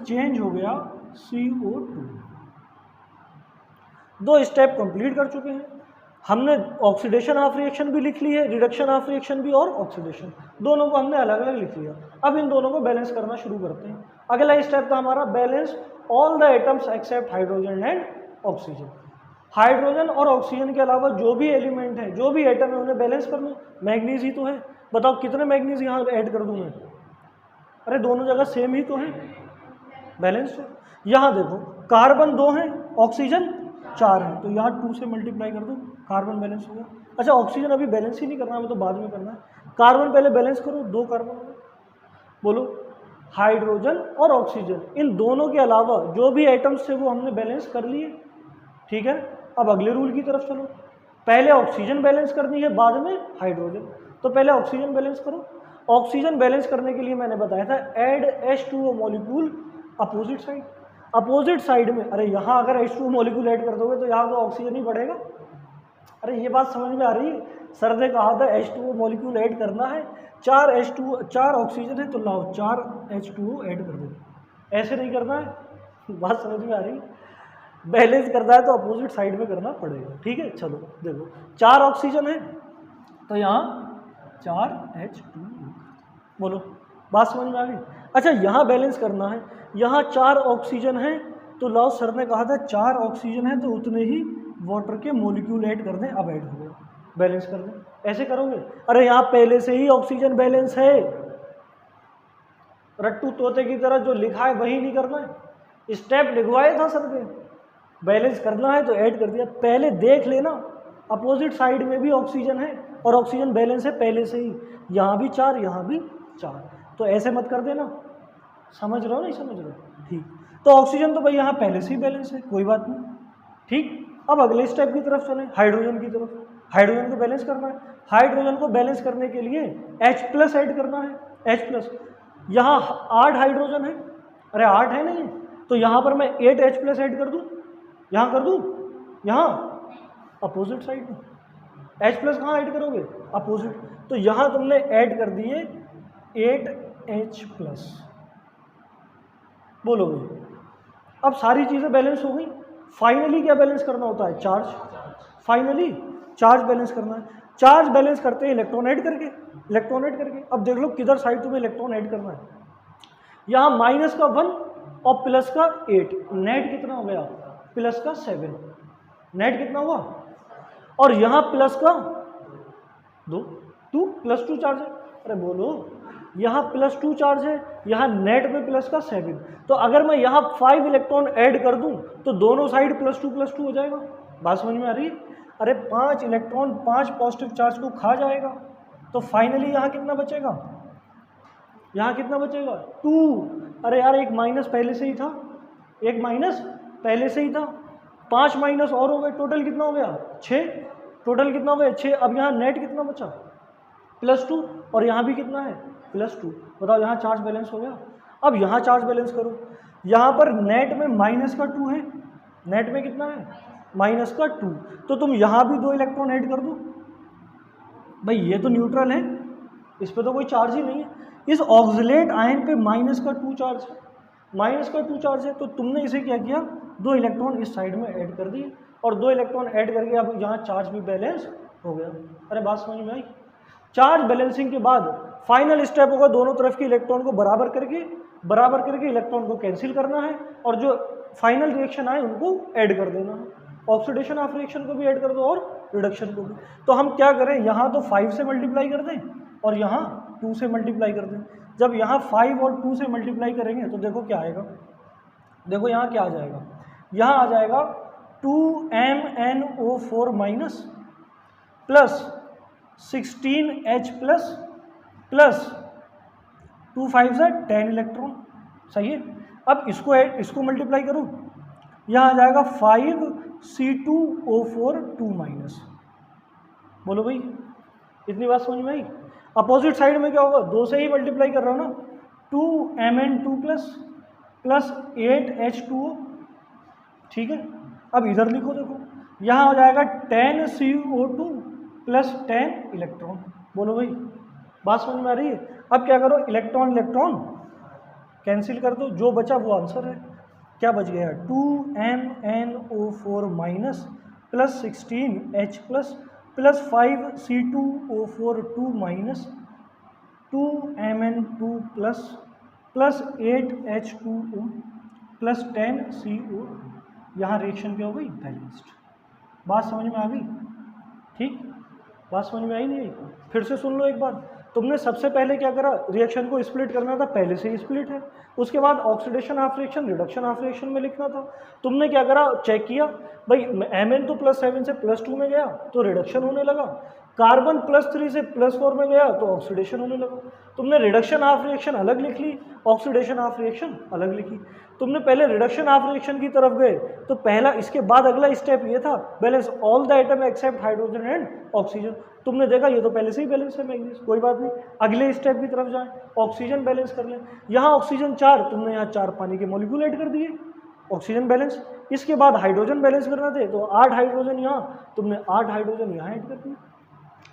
चेंज हो गया CO2। 2 स्टेप कंप्लीट कर चुके हैं। हमने ऑक्सीडेशन हाफ रिएक्शन भी लिख ली है, रिडक्शन हाफ रिएक्शन भी, और ऑक्सीडेशन, दोनों को हमने अलग अलग लिख लिया। अब इन दोनों को बैलेंस करना शुरू करते हैं। अगला स्टेप था हमारा balance all the atoms except hydrogen and oxygen. Hydrogen और ऑक्सीजन के अलावा जो भी एलिमेंट है, जो भी एटम है, उन्हें बैलेंस कर लो। मैग्नीज ही तो है, बताओ कितने मैग्नीज यहाँ ऐड कर दूँ मैं? अरे दोनों जगह सेम ही तो है, बैलेंस है। यहाँ देखो कार्बन 2 हैं, ऑक्सीजन 4 है, तो यहाँ 2 से मल्टीप्लाई कर दो, कार्बन बैलेंस हो गया। अच्छा ऑक्सीजन अभी बैलेंस ही नहीं करना, हमें तो बाद में करना है। कार्बन पहले बैलेंस करो, 2 कार्बन हो गए। बोलो हाइड्रोजन और ऑक्सीजन, इन दोनों के अलावा जो भी आइटम्स थे वो हमने बैलेंस कर लिए, ठीक है। अब अगले रूल की तरफ चलो, पहले ऑक्सीजन बैलेंस करनी है, बाद में हाइड्रोजन। तो पहले ऑक्सीजन बैलेंस करो। ऑक्सीजन बैलेंस करने के लिए मैंने बताया था add H2O molecule opposite side. Opposite side में, अरे यहाँ अगर H2O मॉलिक्यूल ऐड कर दोगे तो यहाँ तो ऑक्सीजन ही बढ़ेगा। अरे ये बात समझ में आ रही है? सर ने कहा था H2O मॉलिक्यूल ऐड करना है, 4 ऑक्सीजन है तो लाओ 4 H2O ऐड कर दो, ऐसे नहीं करना है। बात समझ में आ रही है? बैलेंस करना है तो अपोजिट साइड में करना पड़ेगा, ठीक है। चलो देखो 4 ऑक्सीजन है तो यहाँ 4 H2O, बोलो बात समझ में आ गई? अच्छा यहाँ बैलेंस करना है, यहाँ 4 ऑक्सीजन है तो लाओ, सर ने कहा था 4 ऑक्सीजन है तो उतने ही वाटर के मॉलिक्यूल ऐड कर दें, अब ऐड हो गए, बैलेंस कर दें। ऐसे करोगे? अरे यहाँ पहले से ही ऑक्सीजन बैलेंस है, रट्टू तोते की तरह जो लिखा है वही नहीं करना है, स्टेप लिखवाया था सर ने, बैलेंस करना है तो ऐड कर दिया। पहले देख लेना अपोजिट साइड में भी ऑक्सीजन है और ऑक्सीजन बैलेंस है पहले से ही, यहाँ भी 4 यहाँ भी 4, तो ऐसे मत कर देना। समझ रहे हो नहीं समझ रहे हो? ठीक, तो ऑक्सीजन तो भाई यहाँ पहले से ही बैलेंस है, कोई बात नहीं, ठीक। अब अगले स्टेप की तरफ चलें, हाइड्रोजन की तरफ। हाइड्रोजन को बैलेंस करना है, हाइड्रोजन को बैलेंस करने के लिए H+ ऐड करना है, H+। यहाँ 8 हाइड्रोजन है, अरे 8 है नहीं, तो यहाँ पर मैं 8 H+ ऐड कर दूँ, यहाँ कर दूँ, यहाँ अपोजिट साइड में। H+ कहाँ ऐड करोगे? अपोजिट, तो यहाँ तुमने ऐड कर दिए 8H+। बोलो भाई, अब सारी चीज़ें बैलेंस हो गई। फाइनली क्या बैलेंस करना होता है? चार्ज। फाइनली चार्ज बैलेंस करना है। चार्ज बैलेंस करते हैं इलेक्ट्रॉन ऐड करके, इलेक्ट्रॉन ऐड करके। अब देख लो किधर साइड तुम्हें इलेक्ट्रॉन ऐड करना है। यहाँ -1 और +8, नेट कितना हो गया? +7, नेट कितना हुआ? और यहाँ +2 +2 चार्ज है, अरे बोलो यहाँ +2 चार्ज है, यहाँ नेट में +7, तो अगर मैं यहाँ 5 इलेक्ट्रॉन ऐड कर दूं तो दोनों साइड +2 हो जाएगा। बात समझ में आ रही है? अरे 5 इलेक्ट्रॉन 5 पॉजिटिव चार्ज को खा जाएगा, तो फाइनली यहाँ कितना बचेगा? यहाँ कितना बचेगा? 2। अरे यार एक माइनस पहले से ही था, एक माइनस पहले से ही था, 5 माइनस और हो गए, टोटल कितना हो गया? 6। टोटल कितना हो गया? 6। अब यहाँ नेट कितना बचा? +2, और यहाँ भी कितना है? +2। बताओ यहाँ चार्ज बैलेंस हो गया। अब यहाँ चार्ज बैलेंस करो, यहाँ पर नेट में -2 है, नेट में कितना है? -2, तो तुम यहाँ भी 2 इलेक्ट्रॉन ऐड कर दो। भाई ये तो न्यूट्रल है, इस पर तो कोई चार्ज ही नहीं है। इस ऑक्सिलेट आयन पे -2 चार्ज है, -2 चार्ज है, तो तुमने इसे क्या किया? 2 इलेक्ट्रॉन इस साइड में ऐड कर दिए, और 2 इलेक्ट्रॉन ऐड करके अब यहाँ चार्ज भी बैलेंस हो गया। अरे बात समझ में आई? चार्ज बैलेंसिंग के बाद फाइनल स्टेप होगा दोनों तरफ के इलेक्ट्रॉन को बराबर करके इलेक्ट्रॉन को कैंसिल करना है, और जो फाइनल रिएक्शन आए उनको ऐड कर देना है। ऑक्सीडेशन ऑफ रिएक्शन को भी ऐड कर दो और रिडक्शन को भी। तो हम क्या करें, यहाँ तो 5 से मल्टीप्लाई कर दें और यहाँ 2 से मल्टीप्लाई कर दें। जब यहाँ 5 और 2 से मल्टीप्लाई करेंगे तो देखो क्या आएगा, देखो यहाँ क्या आ जाएगा, यहाँ आ जाएगा 2MnO4- प्लस 16H+ प्लस 2 5 से 10 इलेक्ट्रॉन, सही है। अब इसको मल्टीप्लाई करो, यहाँ आ जाएगा 5C2O4 बोलो भाई इतनी बात समझ में आई? अपोजिट साइड में क्या होगा? 2 से ही मल्टीप्लाई कर रहा हूँ ना, 2Mn2 प्लस 8H2O, ठीक है। अब इधर लिखो, देखो यहाँ हो जाएगा 10CO2 प्लस 10 इलेक्ट्रॉन। बोलो भाई बात समझ में आ रही है? अब क्या करो, इलेक्ट्रॉन कैंसिल कर दो, जो बचा वो आंसर है। क्या बच गया? 2MnO4- plus 16H plus 5C2O4 2 minus 2Mn2 plus 8H2O plus 10CO। यहाँ रिएक्शन क्या हो गई? बैलेंस्ड। बात समझ में आ गई? ठीक, बात समझ में आई नहीं आई? फिर से सुन लो एक बार। तुमने सबसे पहले क्या करा? रिएक्शन को स्प्लिट करना था, पहले से ही स्प्लिट है। उसके बाद oxidation half reaction, reduction half reaction में लिखना था। तुमने क्या करा? चेक किया भाई Mn तो +7 से +2 में गया तो रिडक्शन होने लगा, कार्बन +3 से +4 में गया तो ऑक्सीडेशन होने लगा। तुमने रिडक्शन हाफ रिएक्शन अलग लिख ली, ऑक्सीडेशन हाफ रिएक्शन अलग लिखी। तुमने पहले रिडक्शन हाफ रिएक्शन की तरफ गए तो पहला, इसके बाद अगला स्टेप ये था balance all the item except hydrogen and oxygen. तुमने देखा ये तो पहले से ही बैलेंस है मैग्नीज, कोई बात नहीं, अगले स्टेप की तरफ जाएं, ऑक्सीजन बैलेंस कर लें। यहाँ ऑक्सीजन 4, तुमने यहाँ 4 पानी के मॉलिक्यूल ऐड कर दिए, ऑक्सीजन बैलेंस। इसके बाद हाइड्रोजन बैलेंस करना थे तो 8 हाइड्रोजन यहाँ, तुमने 8 हाइड्रोजन यहाँ ऐड कर दिए।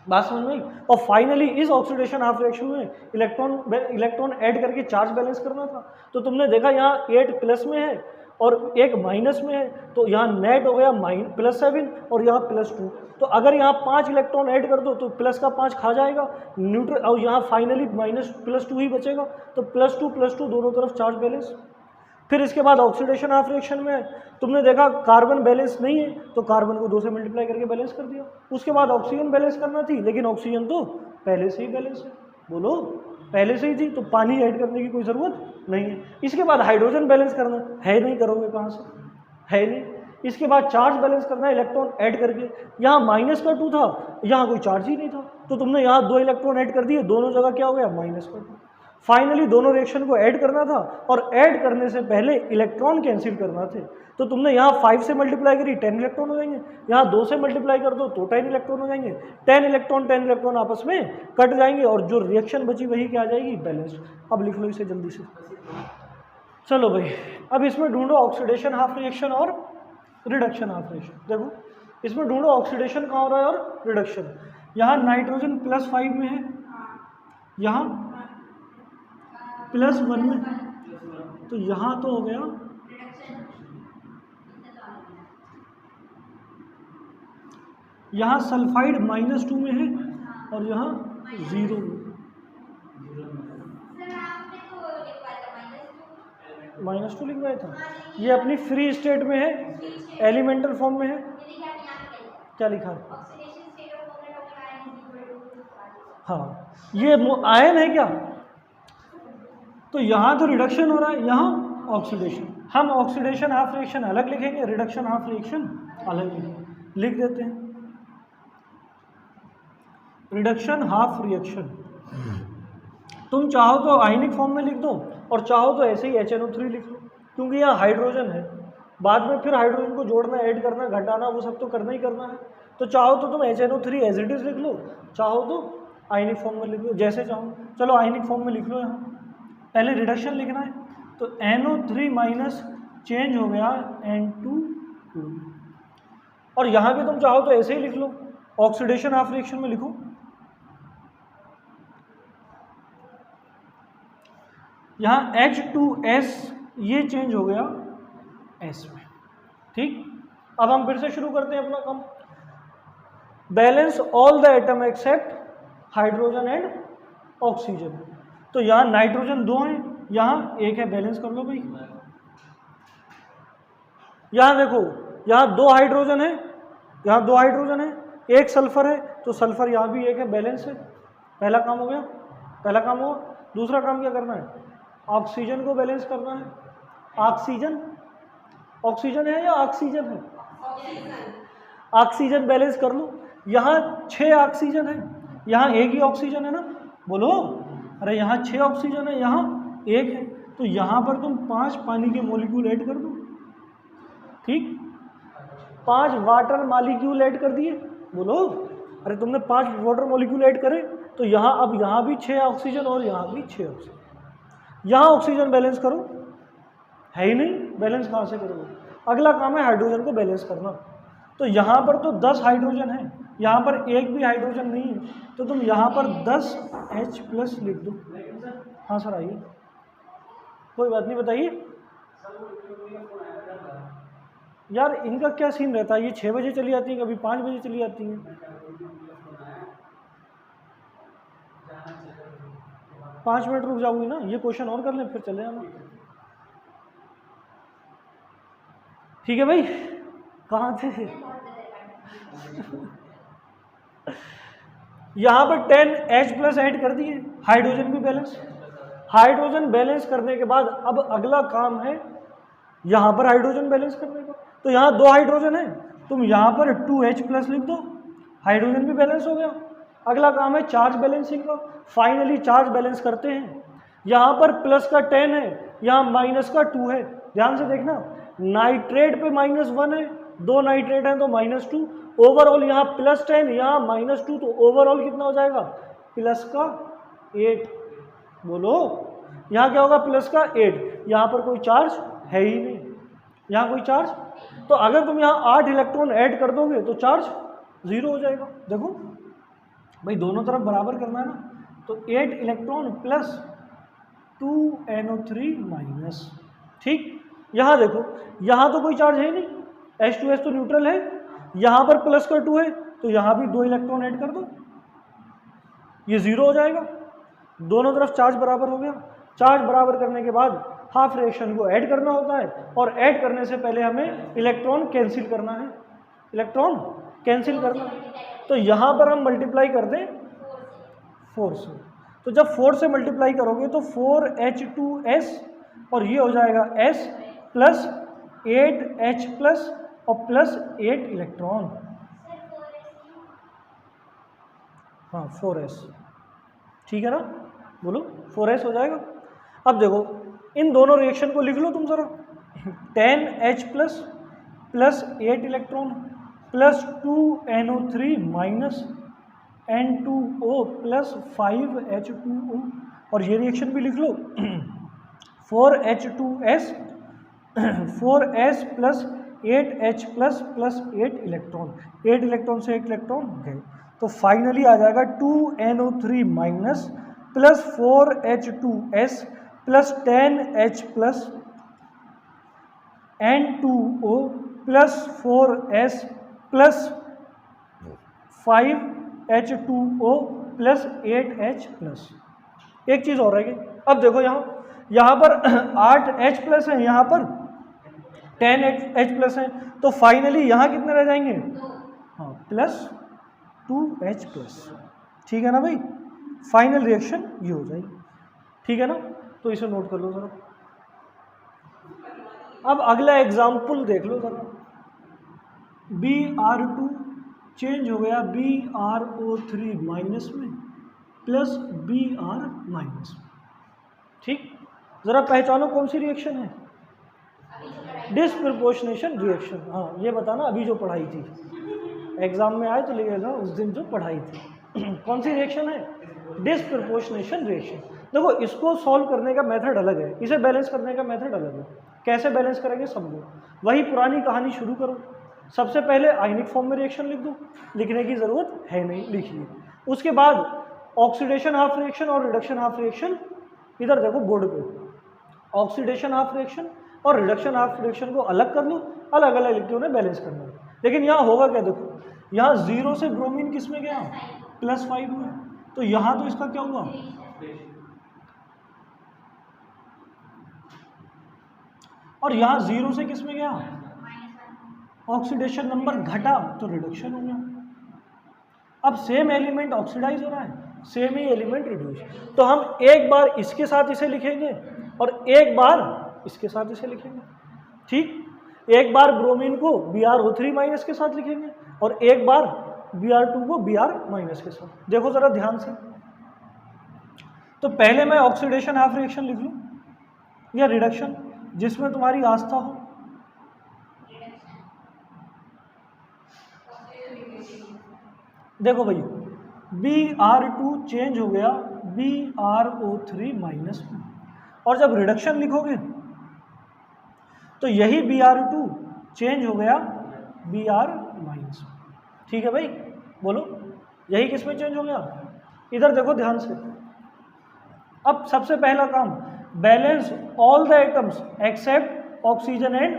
बात समझ में आई? और फाइनली इस ऑक्सीडेशन हाफ रिएक्शन में इलेक्ट्रॉन ऐड करके चार्ज बैलेंस करना था। तो तुमने देखा यहाँ 8 प्लस में है और 1 माइनस में है, तो यहाँ नेट हो गया +7 और यहाँ +2। तो अगर यहाँ 5 इलेक्ट्रॉन ऐड कर दो तो प्लस का 5 खा जाएगा न्यूट्रल, और यहाँ फाइनली +2 ही बचेगा। तो +2 दोनों तरफ चार्ज बैलेंस। फिर इसके बाद ऑक्सीडेशन हाफ रिएक्शन में तुमने देखा कार्बन बैलेंस नहीं है तो कार्बन को 2 से मल्टीप्लाई करके बैलेंस कर दिया। उसके बाद ऑक्सीजन बैलेंस करना थी, लेकिन ऑक्सीजन तो पहले से ही बैलेंस है, बोलो पहले से ही थी, तो पानी ऐड करने की कोई ज़रूरत नहीं है। इसके बाद हाइड्रोजन बैलेंस करना है, नहीं करोगे कहाँ से, है नहीं। इसके बाद चार्ज बैलेंस करना है इलेक्ट्रॉन ऐड करके, यहाँ -2 था, यहाँ कोई चार्ज ही नहीं था, तो तुमने यहाँ 2 इलेक्ट्रॉन ऐड कर दिए, दोनों जगह क्या हो गया -2। फाइनली दोनों रिएक्शन को ऐड करना था और ऐड करने से पहले इलेक्ट्रॉन कैंसिल करना थे, तो तुमने यहाँ 5 से मल्टीप्लाई करी 10 इलेक्ट्रॉन हो जाएंगे, यहाँ 2 से मल्टीप्लाई कर दो तो 10 इलेक्ट्रॉन हो जाएंगे। 10 इलेक्ट्रॉन आपस में कट जाएंगे और जो रिएक्शन बची वही क्या आ जाएगी? बैलेंस्ड। अब लिख लो इसे जल्दी से। चलो भाई, अब इसमें ढूंढो ऑक्सीडेशन हाफ रिएक्शन और रिडक्शन हाफ रिएक्शन। देखो इसमें ढूंढो ऑक्सीडेशन कहाँ हो रहा है और रिडक्शन। यहाँ नाइट्रोजन +5 में है, यहाँ +1 में, तो यहाँ तो हो गया यहाँ सल्फाइड -2 में है और यहाँ 0 में। -2 लिखवाया था, ये अपनी फ्री स्टेट में है, एलिमेंटल फॉर्म में है। क्या लिखा है? हाँ, ये आयन है क्या? तो यहाँ तो रिडक्शन हो रहा है, यहाँ ऑक्सीडेशन। हम ऑक्सीडेशन हाफ रिएक्शन अलग लिखेंगे, रिडक्शन हाफ रिएक्शन अलग लिखेंगे। लिख देते हैं रिडक्शन हाफ रिएक्शन। तुम चाहो तो आयनिक फॉर्म में लिख दो और चाहो तो ऐसे ही HNO3 लिख लो, क्योंकि यहाँ हाइड्रोजन है, बाद में फिर हाइड्रोजन को जोड़ना, ऐड करना, घटाना, वो सब तो करना ही करना है। तो चाहो तो तुम HNO3 एज इट इज लिख लो, चाहो तो आयनिक फॉर्म में लिख लो, जैसे चाहो। चलो आयनिक फॉर्म में लिख लो। यहाँ पहले रिडक्शन लिखना है, तो NO3- चेंज हो गया N2, और यहाँ भी तुम चाहो तो ऐसे ही लिख लो, ऑक्सीडेशन हाफ रिएक्शन में लिखो। यहाँ H2S ये चेंज हो गया S में। ठीक, अब हम फिर से शुरू करते हैं अपना काम। Balance all the atom except hydrogen and oxygen. तो यहाँ नाइट्रोजन 2 है, यहाँ 1 है, बैलेंस कर लो भाई। यहाँ देखो, यहाँ 2 हाइड्रोजन है, यहाँ 2 हाइड्रोजन है, 1 सल्फर है, तो सल्फर यहाँ भी 1 है, बैलेंस है। पहला काम हो गया, पहला काम हुआ। दूसरा काम क्या करना है? ऑक्सीजन को बैलेंस करना है। ऑक्सीजन, ऑक्सीजन है या ऑक्सीजन है? ऑक्सीजन बैलेंस कर लो। यहाँ 6 ऑक्सीजन है, यहाँ 1 ही ऑक्सीजन है ना, बोलो। अरे यहाँ 6 ऑक्सीजन है, यहाँ 1 है, तो यहाँ पर तुम 5 पानी के मॉलिक्यूल ऐड कर दो। ठीक, 5 वाटर मॉलिक्यूल ऐड कर दिए, बोलो। अरे तुमने 5 वाटर मॉलिक्यूल ऐड करे तो यहाँ अब यहाँ भी 6 ऑक्सीजन और यहाँ भी 6 ऑक्सीजन। यहाँ ऑक्सीजन बैलेंस करो, है ही नहीं, बैलेंस कहाँ से करोगे? अगला काम है हाइड्रोजन को बैलेंस करना। तो यहाँ पर तो 10 हाइड्रोजन है, यहाँ पर 1 भी हाइड्रोजन नहीं है, तो तुम यहाँ पर 10H+ लिख दो। हाँ सर आइए, कोई बात नहीं, बताइए। यार इनका क्या सीन रहता है, ये 6 बजे चली जाती है, कभी 5 बजे चली जाती हैं। 5 मिनट रुक जाओगी ना, ये क्वेश्चन और कर लें फिर चले जाना। ठीक है भाई, कहाँ थे? यहाँ पर 10H+ ऐड कर दिए, हाइड्रोजन भी बैलेंस। हाइड्रोजन बैलेंस करने के बाद अब अगला काम है यहाँ पर हाइड्रोजन बैलेंस करने का। तो यहाँ 2 हाइड्रोजन है, तुम यहाँ पर 2H+ लिख दो, हाइड्रोजन भी बैलेंस हो गया। अगला काम है चार्ज बैलेंसिंग का। फाइनली चार्ज बैलेंस करते हैं। यहाँ पर प्लस का 10 है, यहाँ माइनस का 2 है। ध्यान से देखना, नाइट्रेट पे -1 है, 2 नाइट्रेट हैं तो -2। ओवरऑल यहाँ +10, यहाँ -2, तो ओवरऑल कितना हो जाएगा? प्लस का 8। बोलो यहाँ क्या होगा? प्लस का 8। यहाँ पर कोई चार्ज है ही नहीं, यहाँ कोई चार्ज। तो अगर तुम यहाँ 8 इलेक्ट्रॉन ऐड कर दोगे तो चार्ज 0 हो जाएगा। देखो भाई दोनों तरफ बराबर करना है ना, तो 8 इलेक्ट्रॉन प्लस 2 NO3-। ठीक, यहाँ देखो, यहाँ तो कोई चार्ज है नहीं, H2S तो न्यूट्रल है। यहाँ पर प्लस का 2 है, तो यहाँ भी 2 इलेक्ट्रॉन ऐड कर दो, ये 0 हो जाएगा। दोनों तरफ चार्ज बराबर हो गया। चार्ज बराबर करने के बाद हाफ रिएक्शन को ऐड करना होता है, और ऐड करने से पहले हमें इलेक्ट्रॉन कैंसिल करना है। इलेक्ट्रॉन कैंसिल करना है, तो यहाँ पर हम मल्टीप्लाई कर दें 4 से। तो जब 4 से मल्टीप्लाई करोगे तो 4H2S, और ये हो जाएगा S प्लस 8H+ और प्लस 8 इलेक्ट्रॉन। हाँ 4S, ठीक है ना? बोलो 4S हो जाएगा। अब देखो इन दोनों रिएक्शन को लिख लो तुम जरा। 10H+ plus 8 electron plus 2 NO3- N2O plus 5H2O, और ये रिएक्शन भी लिख लो 4H2S 4S plus 8H+ plus 8 electron. 8 electron से 1 इलेक्ट्रॉन गए, तो फाइनली आ जाएगा 2 NO3- plus 4H2S plus 10H+ N2O plus 4S plus 5H2O plus 8H+। एक चीज़ और रह गई। अब देखो यहाँ पर 8H+ है, यहाँ पर 10H+ है, तो फाइनली यहाँ कितने रह जाएंगे? हाँ प्लस 2H+। ठीक है ना भाई? फाइनल रिएक्शन ये हो जाएगी। ठीक है ना? तो इसे नोट कर लो जरा। अब अगला एग्जाम्पल देख लो जरा। Br2 चेंज हो गया BrO3- में प्लस Br-। ठीक, जरा पहचानो कौन सी रिएक्शन है? Disproportionation reaction. हाँ ये बताना, अभी जो पढ़ाई थी, एग्जाम में आए तो लिखेगा उस दिन जो पढ़ाई थी। कौन सी रिएक्शन है? Disproportionation reaction. देखो इसको सॉल्व करने का मेथड अलग है, इसे बैलेंस करने का मेथड अलग है। कैसे बैलेंस करेंगे समझो। वही पुरानी कहानी शुरू करो। सबसे पहले आयनिक फॉर्म में रिएक्शन लिख दो, लिखने की जरूरत है नहीं, लिखिए। उसके बाद ऑक्सीडेशन हाफ रिएक्शन और रिडक्शन हाफ रिएक्शन, इधर देखो बोर्ड पे, ऑक्सीडेशन हाफ रिएक्शन और रिडक्शन हाफ रिएक्शन को अलग कर लो, अलग अलग लिख के उन्हें बैलेंस करना है। लेकिन यहाँ होगा क्या? देखो यहाँ 0 से ब्रोमीन किस में गया? +5 हुआ, तो यहाँ तो इसका क्या हुआ? और यहाँ 0 से किस में गया? ऑक्सीडेशन नंबर घटा, तो रिडक्शन हो गया। अब सेम एलिमेंट ऑक्सीडाइज हो रहा है, सेम ही एलिमेंट रिड्यूस, तो हम एक बार इसके साथ इसे लिखेंगे और एक बार इसके साथ इसे लिखेंगे। ठीक, एक बार ब्रोमीन को BrO3- के साथ लिखेंगे और एक बार Br2 को Br- के साथ। देखो जरा ध्यान से, तो पहले मैं ऑक्सीडेशन हाफ रिएक्शन लिख लूं या रिडक्शन, जिसमें तुम्हारी आस्था हो। देखो भाई Br2 चेंज हो गया BrO3- में, और जब रिडक्शन लिखोगे तो यही Br2 चेंज हो गया Br-। ठीक है भाई, बोलो यही किस में चेंज हो गया? इधर देखो ध्यान से। अब सबसे पहला काम, balance all the atoms except oxygen and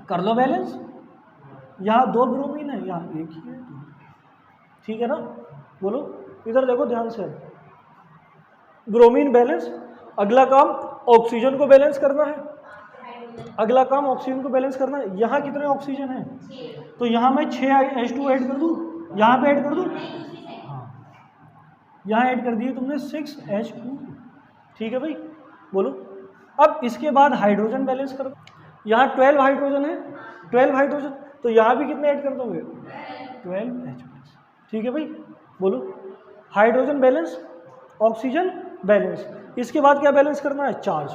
कर लो बैलेंस। यहाँ 2 ब्रोमीन है, यहाँ एक ही है, ठीक है ना। बोलो इधर देखो ध्यान से, ब्रोमीन बैलेंस। अगला काम ऑक्सीजन को बैलेंस करना है, अगला काम ऑक्सीजन को बैलेंस करना है। यहाँ कितने ऑक्सीजन है, तो यहाँ मैं 6 H2 ऐड कर दूँ, यहाँ पे ऐड कर दूँ, हाँ यहाँ ऐड कर दिए तुमने 6 H2, ठीक है भाई। बोलो अब इसके बाद हाइड्रोजन बैलेंस करो। यहाँ 12 हाइड्रोजन है, 12 हाइड्रोजन, तो यहाँ भी कितने ऐड कर दोगे, 12 H+, ठीक है भाई। बोलो हाइड्रोजन बैलेंस, ऑक्सीजन बैलेंस। इसके बाद क्या बैलेंस करना है, चार्ज।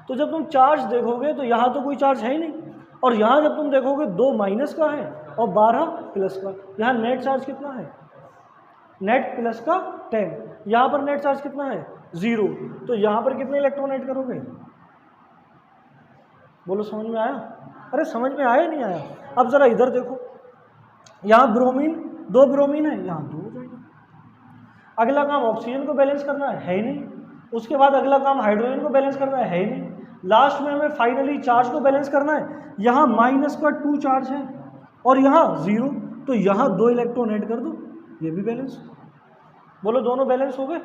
तो जब तुम चार्ज देखोगे तो यहाँ तो कोई चार्ज है ही नहीं, और यहाँ जब तुम देखोगे 2 माइनस का है और 12 प्लस का। यहाँ नेट चार्ज कितना है, नेट प्लस का 10, यहाँ पर नेट चार्ज कितना है 0, तो यहाँ पर कितने इलेक्ट्रॉन ऐड करोगे। बोलो समझ में आया, अरे समझ में आया नहीं आया। अब जरा इधर देखो, यहाँ ब्रोमीन 2 ब्रोमीन है, यहाँ 2 हो जाएगा। अगला काम ऑक्सीजन को बैलेंस करना है ही नहीं, उसके बाद अगला काम हाइड्रोजन को बैलेंस करना है ही नहीं, लास्ट में हमें फाइनली चार्ज को बैलेंस करना है। यहाँ माइनस का 2 चार्ज है और यहाँ 0, तो यहाँ 2 इलेक्ट्रॉन ऐड कर दो, ये भी बैलेंस। बोलो दोनों बैलेंस हो गए,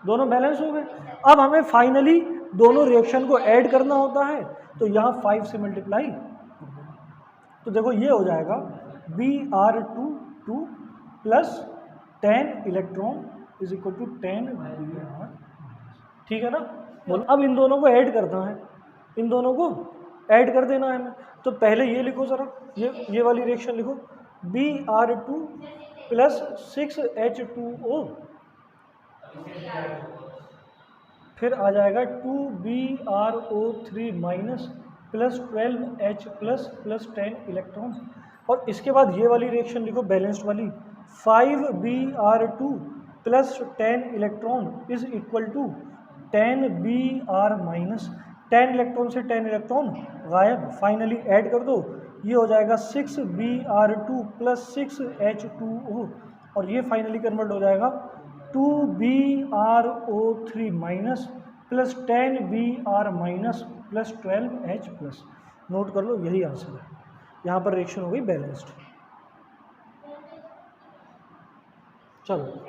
दोनों बैलेंस हो गए। अब हमें फाइनली दोनों रिएक्शन को ऐड करना होता है, तो यहाँ 5 से मल्टीप्लाई, तो देखो ये हो जाएगा Br22 plus 10 electron is equal to 10 Br, ठीक है ना। बोलो अब इन दोनों को ऐड करना है, इन दोनों को ऐड कर देना है हमें। तो पहले ये लिखो जरा, ये वाली रिएक्शन लिखो, Br2 प्लस 6H2O, फिर आ जाएगा 2Br03 minus plus 12H plus 10 electron. और इसके बाद ये वाली रिएक्शन लिखो बैलेंस्ड वाली, 5Br2 plus 10 electron is equal to 10Br minus, 10 electron से 10 इलेक्ट्रॉन गायब, फाइनली ऐड कर दो, ये हो जाएगा 6Br2 प्लस 6H2O, और ये फाइनली कन्वर्ट हो जाएगा 2Bro3 minus plus 10Br minus plus 12H plus. Note कर लो यही आंसर है, यहाँ पर रिएक्शन हो गई बैलेंस्ड। चलो